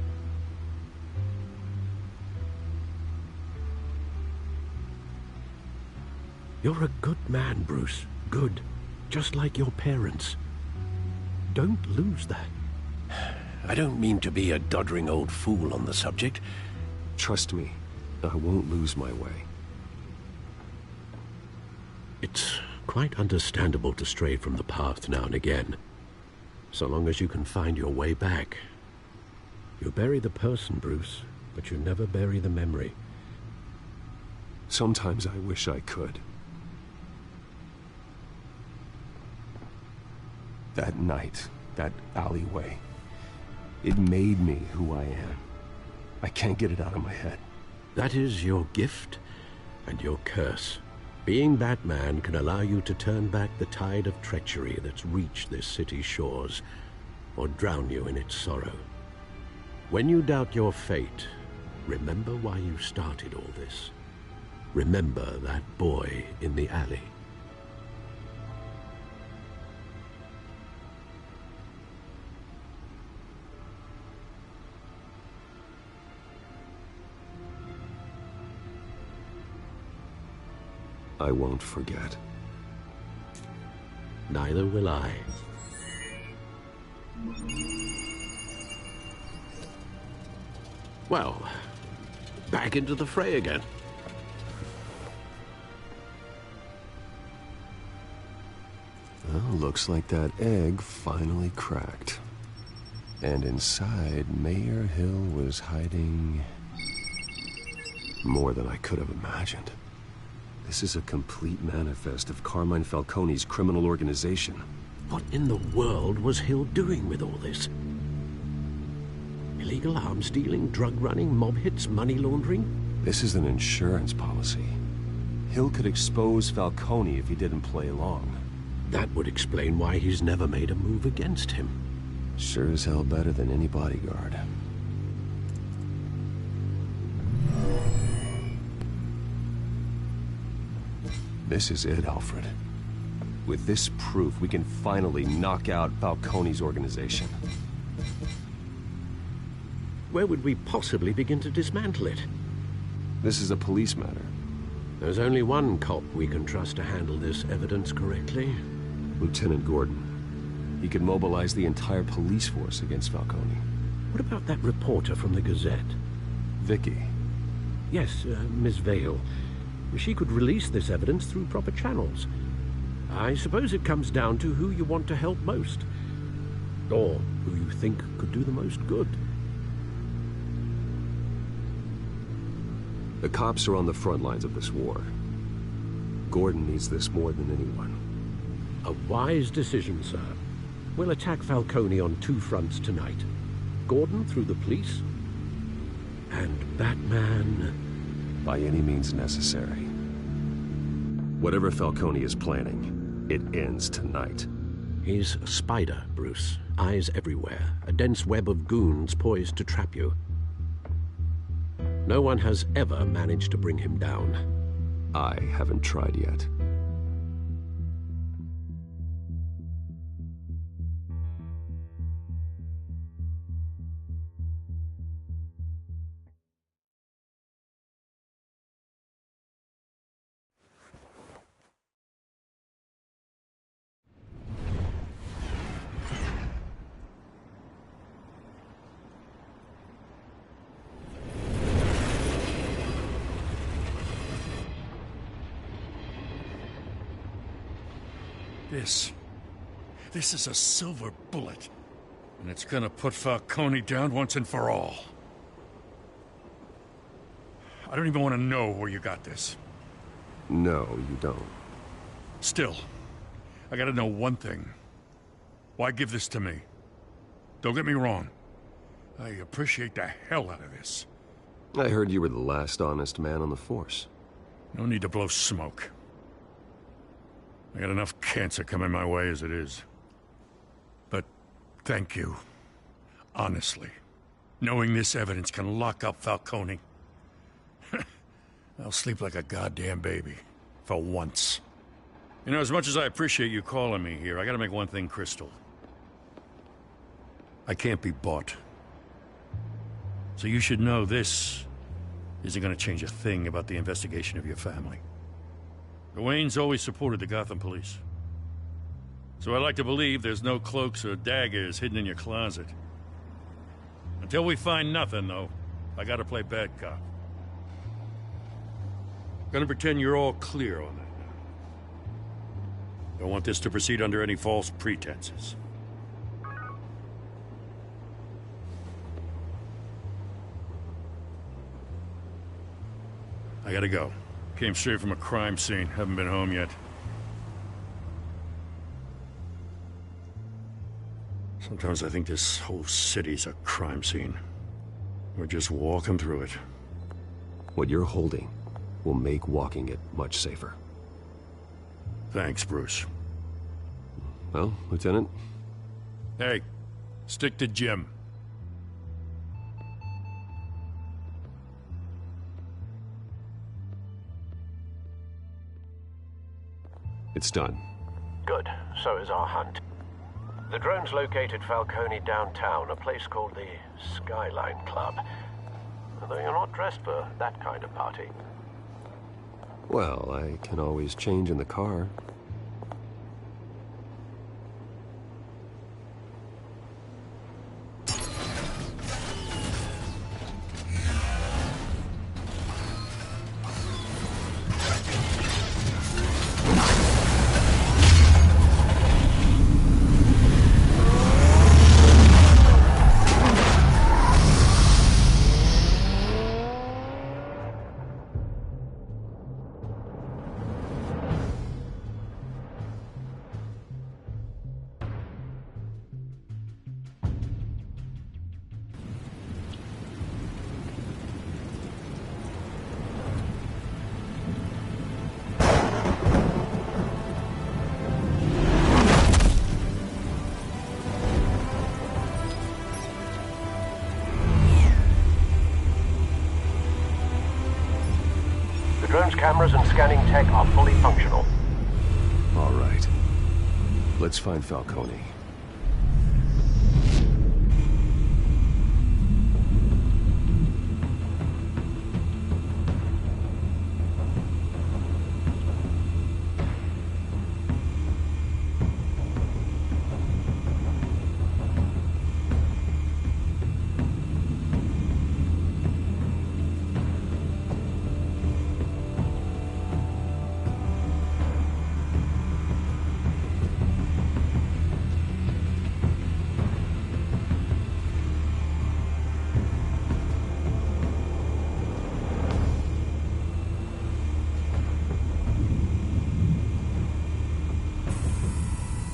You're a good man, Bruce. Good. Just like your parents. Don't lose that. I don't mean to be a doddering old fool on the subject. Trust me, I won't lose my way. It's quite understandable to stray from the path now and again. So long as you can find your way back. You bury the person, Bruce, but you never bury the memory. Sometimes I wish I could. That night, that alleyway, it made me who I am. I can't get it out of my head. That is your gift and your curse. Being Batman can allow you to turn back the tide of treachery that's reached this city's shores. or drown you in its sorrow. When you doubt your fate, remember why you started all this. Remember that boy in the alley. I won't forget. Neither will I. Well, back into the fray again. Well, looks like that egg finally cracked. And inside, Mayor Hill was hiding more than I could have imagined. This is a complete manifest of Carmine Falcone's criminal organization. What in the world was Hill doing with all this? Illegal arms dealing, drug running, mob hits, money laundering? This is an insurance policy. Hill could expose Falcone if he didn't play along. That would explain why he's never made a move against him. Sure as hell better than any bodyguard. This is it, Alfred. With this proof, we can finally knock out Falcone's organization. Where would we possibly begin to dismantle it? This is a police matter. There's only one cop we can trust to handle this evidence correctly. Lieutenant Gordon. He could mobilize the entire police force against Falcone. What about that reporter from the Gazette? Vicky. Yes, Miss Vale. She could release this evidence through proper channels. I suppose it comes down to who you want to help most. Or who you think could do the most good. The cops are on the front lines of this war. Gordon needs this more than anyone. A wise decision, sir. We'll attack Falcone on two fronts tonight. Gordon through the police, and Batman... by any means necessary. Whatever Falcone is planning, it ends tonight. He's a spider, Bruce. Eyes everywhere. A dense web of goons poised to trap you. No one has ever managed to bring him down. I haven't tried yet. This is a silver bullet. And it's gonna put Falcone down once and for all. I don't even want to know where you got this. No, you don't. Still, I gotta know one thing. Why give this to me? Don't get me wrong. I appreciate the hell out of this. I heard you were the last honest man on the force. No need to blow smoke. I got enough cancer coming my way as it is. But thank you. Honestly. Knowing this evidence can lock up Falcone. I'll sleep like a goddamn baby. For once. You know, as much as I appreciate you calling me here, I gotta make one thing crystal. I can't be bought. So you should know this isn't gonna change a thing about the investigation of your family. The Waynes always supported the Gotham police. So I like to believe there's no cloaks or daggers hidden in your closet. Until we find nothing, though, I gotta play bad cop. Gonna pretend you're all clear on that now. Don't want this to proceed under any false pretenses. I gotta go. Came straight from a crime scene. Haven't been home yet. Sometimes I think this whole city's a crime scene. We're just walking through it. What you're holding will make walking it much safer. Thanks, Bruce. Well, Lieutenant? Hey, Stick to Jim. It's done. Good. So is our hunt. The drones located Falcone downtown, a place called the Skyline Club. Though you're not dressed for that kind of party. Well, I can always change in the car. The drone's cameras and scanning tech are fully functional. All right. Let's find Falcone.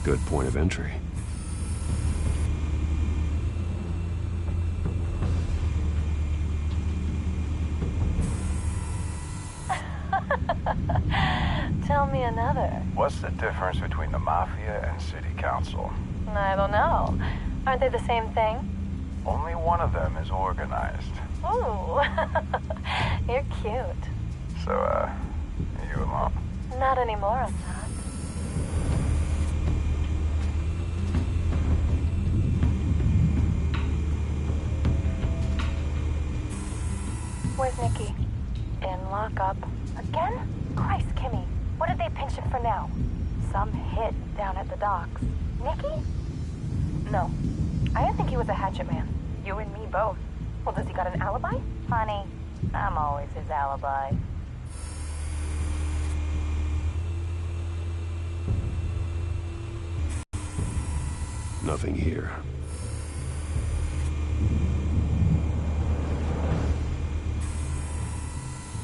Good point of entry. Tell me another. What's the difference between the Mafia and City Council? I don't know. Aren't they the same thing? Only one of them is organized. Ooh. You're cute. So, you alone? Not anymore, I'm not. Where's Nikki? In lockup. Again? Christ, Kimmy. What did they pinch him for now? Some hit down at the docks. Nikki? No. I didn't think he was a hatchet man. You and me both. Well, does he got an alibi? Honey, I'm always his alibi. Nothing here.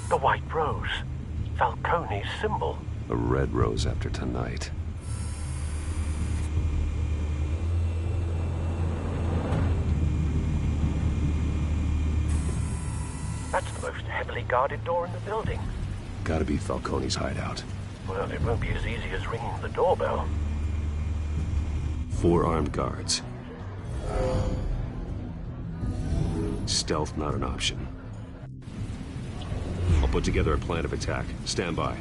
The White Rose. Falcone's symbol. A red rose after tonight. That's the most heavily guarded door in the building. Gotta be Falcone's hideout. Well, it won't be as easy as ringing the doorbell. 4 armed guards. Stealth not an option. I'll put together a plan of attack. Stand by.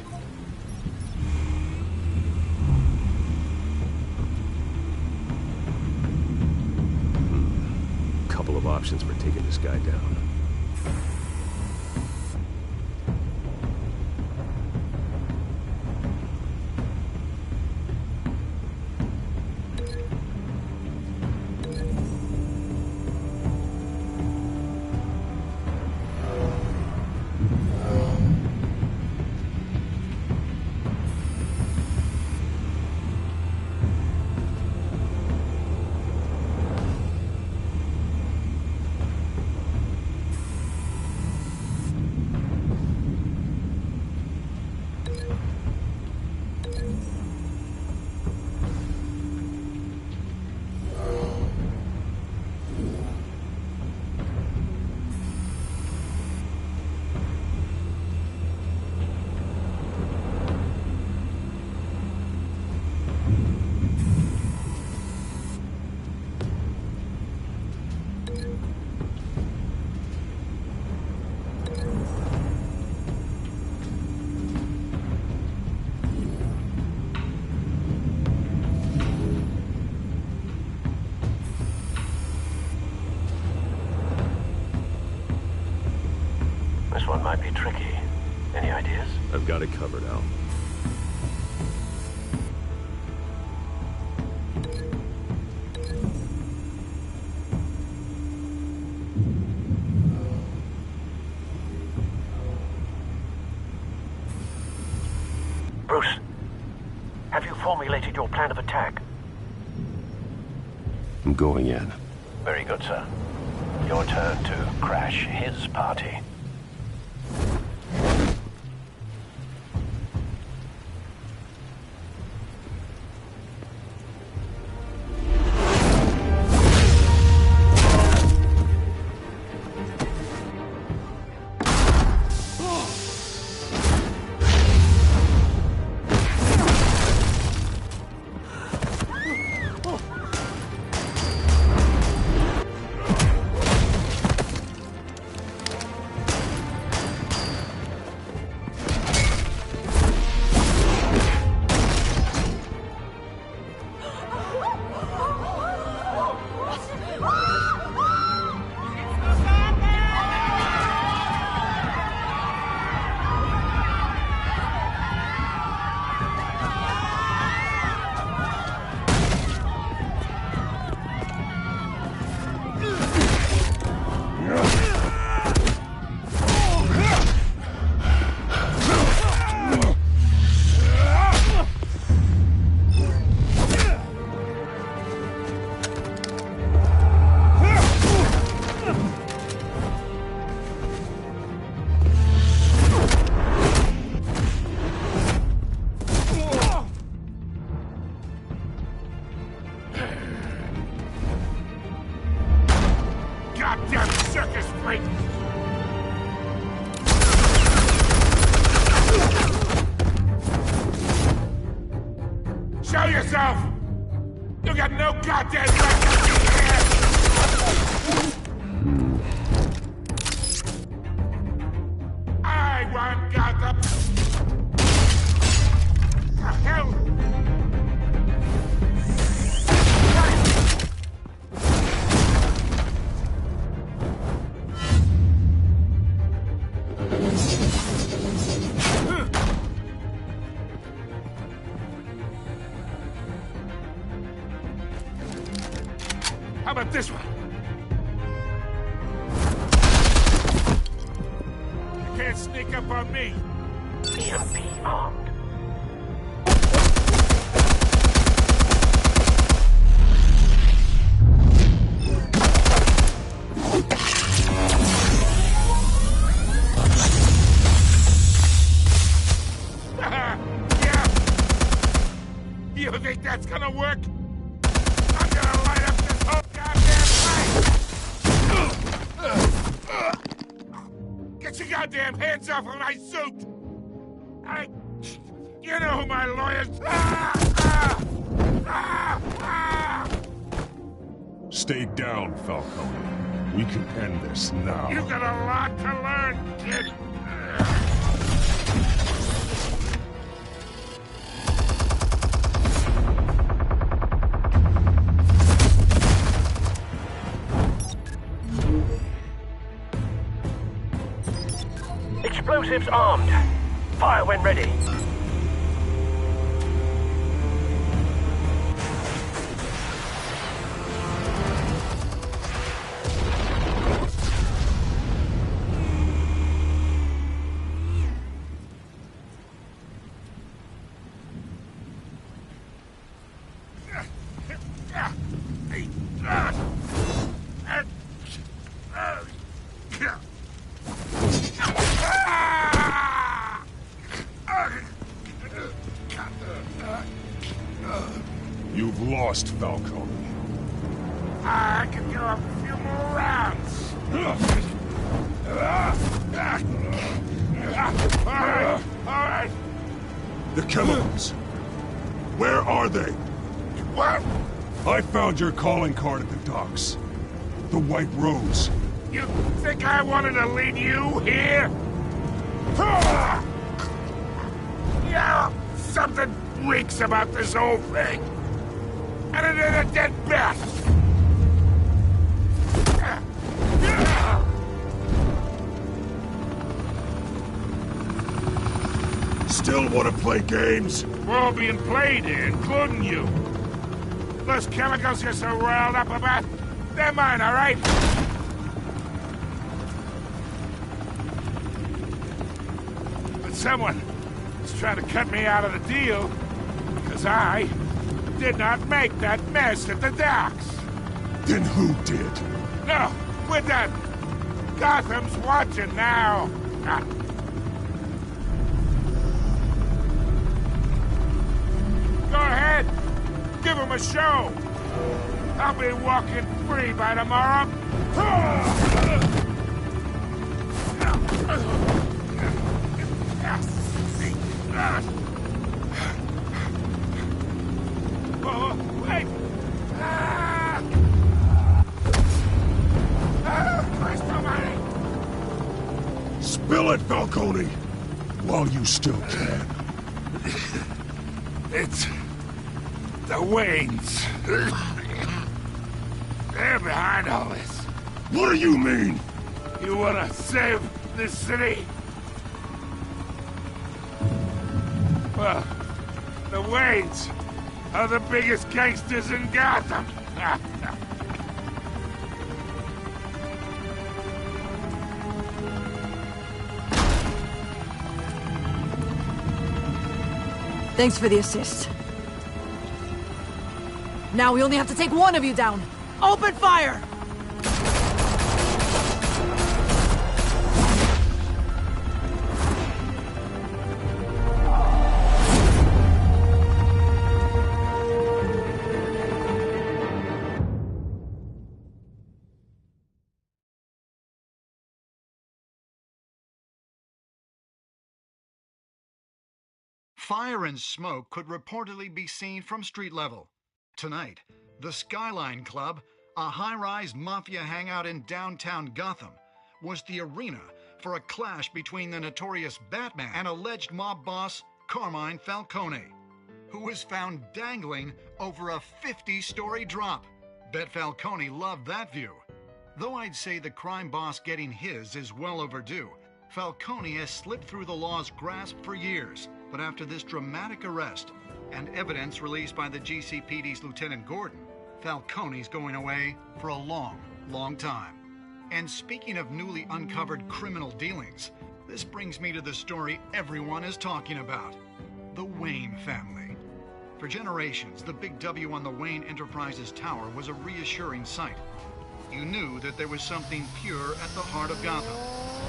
Couple of options for taking this guy down. one might be tricky. Any ideas? I've got it covered, Al. Bruce, have you formulated your plan of attack? I'm going in. Very good, sir. Your turn to crash his party. Goddamn circus freak! Show yourself! You got no goddamn right to be here! I want Gotham! The hell? How about this one? You can't sneak up on me. EMP armed. Yeah. You think that's gonna work? I'm gonna light up this whole Get your goddamn hands off of my suit! You know who my lawyers... Stay down, Falcone. We can end this now. You got a lot to learn, kid. Explosives armed. Fire when ready. You've lost, Falcone. I can go a few more rounds. All right. The chemicals. Where are they? What? I found your calling card at the docks. The White Rose. You think I wanted to lead you here? Yeah, something reeks about this whole thing. And it ain't a dead bat. still want to play games? We're all being played here, including you. Those chemicals you're so riled up about, they're mine, all right? But someone is trying to cut me out of the deal, because I did not make that mess at the docks. Then who did? No, we're done. Gotham's watching now. Go ahead. Give him a show. I'll be walking free by tomorrow. Oh, wait. Christ almighty. Spill it, Falcone! While you still can. It's the Waynes. They're behind all this. What do you mean? You wanna save this city? Well, the Waynes are the biggest gangsters in Gotham. Thanks for the assist. Now we only have to take one of you down. Open fire! Fire and smoke could reportedly be seen from street level. Tonight, the Skyline Club, a high-rise mafia hangout in downtown Gotham, was the arena for a clash between the notorious Batman and alleged mob boss Carmine Falcone, who was found dangling over a 50-story drop. Bet Falcone loved that view. Though I'd say the crime boss getting his is well overdue, Falcone has slipped through the law's grasp for years. But after this dramatic arrest and evidence released by the GCPD's Lieutenant Gordon, Falcone's going away for a long, long time. And speaking of newly uncovered criminal dealings, this brings me to the story everyone is talking about: the Wayne family. For generations, the big W on the Wayne Enterprises Tower was a reassuring sight. You knew that there was something pure at the heart of Gotham,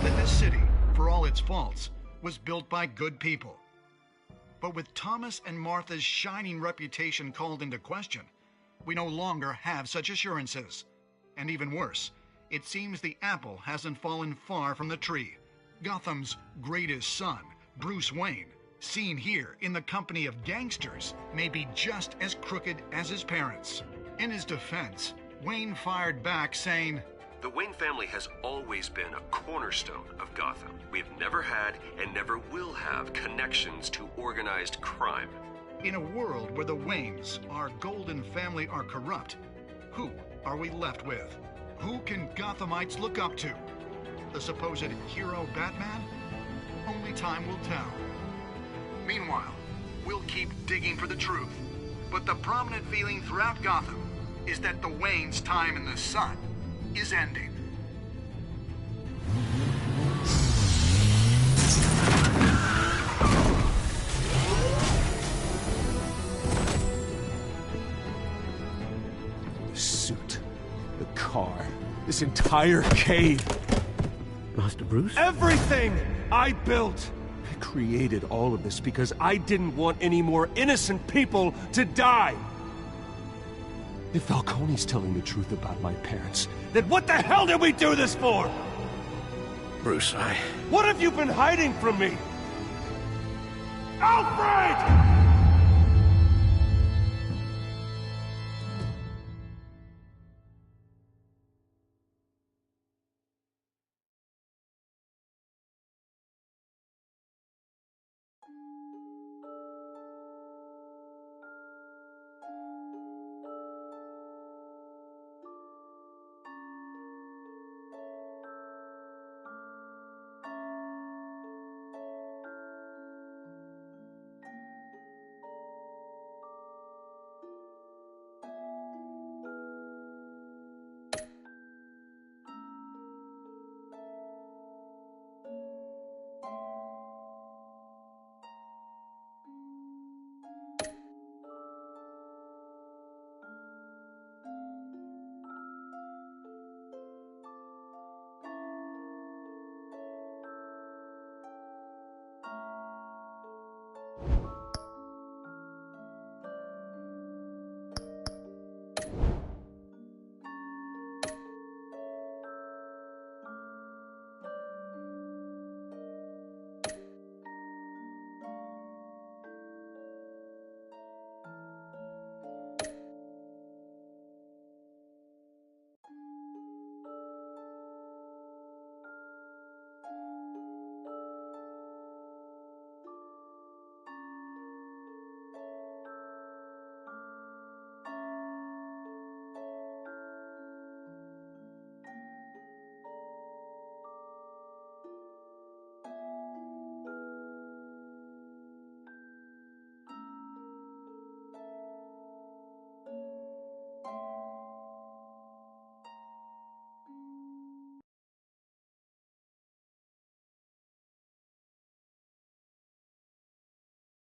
that this city, for all its faults, was built by good people. But with Thomas and Martha's shining reputation called into question, we no longer have such assurances. And even worse, it seems the apple hasn't fallen far from the tree. Gotham's greatest son, Bruce Wayne, seen here in the company of gangsters, may be just as crooked as his parents. In his defense, Wayne fired back saying, "The Wayne family has always been a cornerstone of Gotham. We have never had and never will have connections to organized crime." In a world where the Waynes, our golden family, are corrupt, who are we left with? Who can Gothamites look up to? The supposed hero Batman? Only time will tell. Meanwhile, we'll keep digging for the truth. But the prominent feeling throughout Gotham is that the Waynes' time in the sun is ending. The suit, the car, this entire cave. Master Bruce? Everything I built! I created all of this because I didn't want any more innocent people to die! If Falcone's telling the truth about my parents, then what the hell did we do this for? Bruce, What have you been hiding from me? Alfred!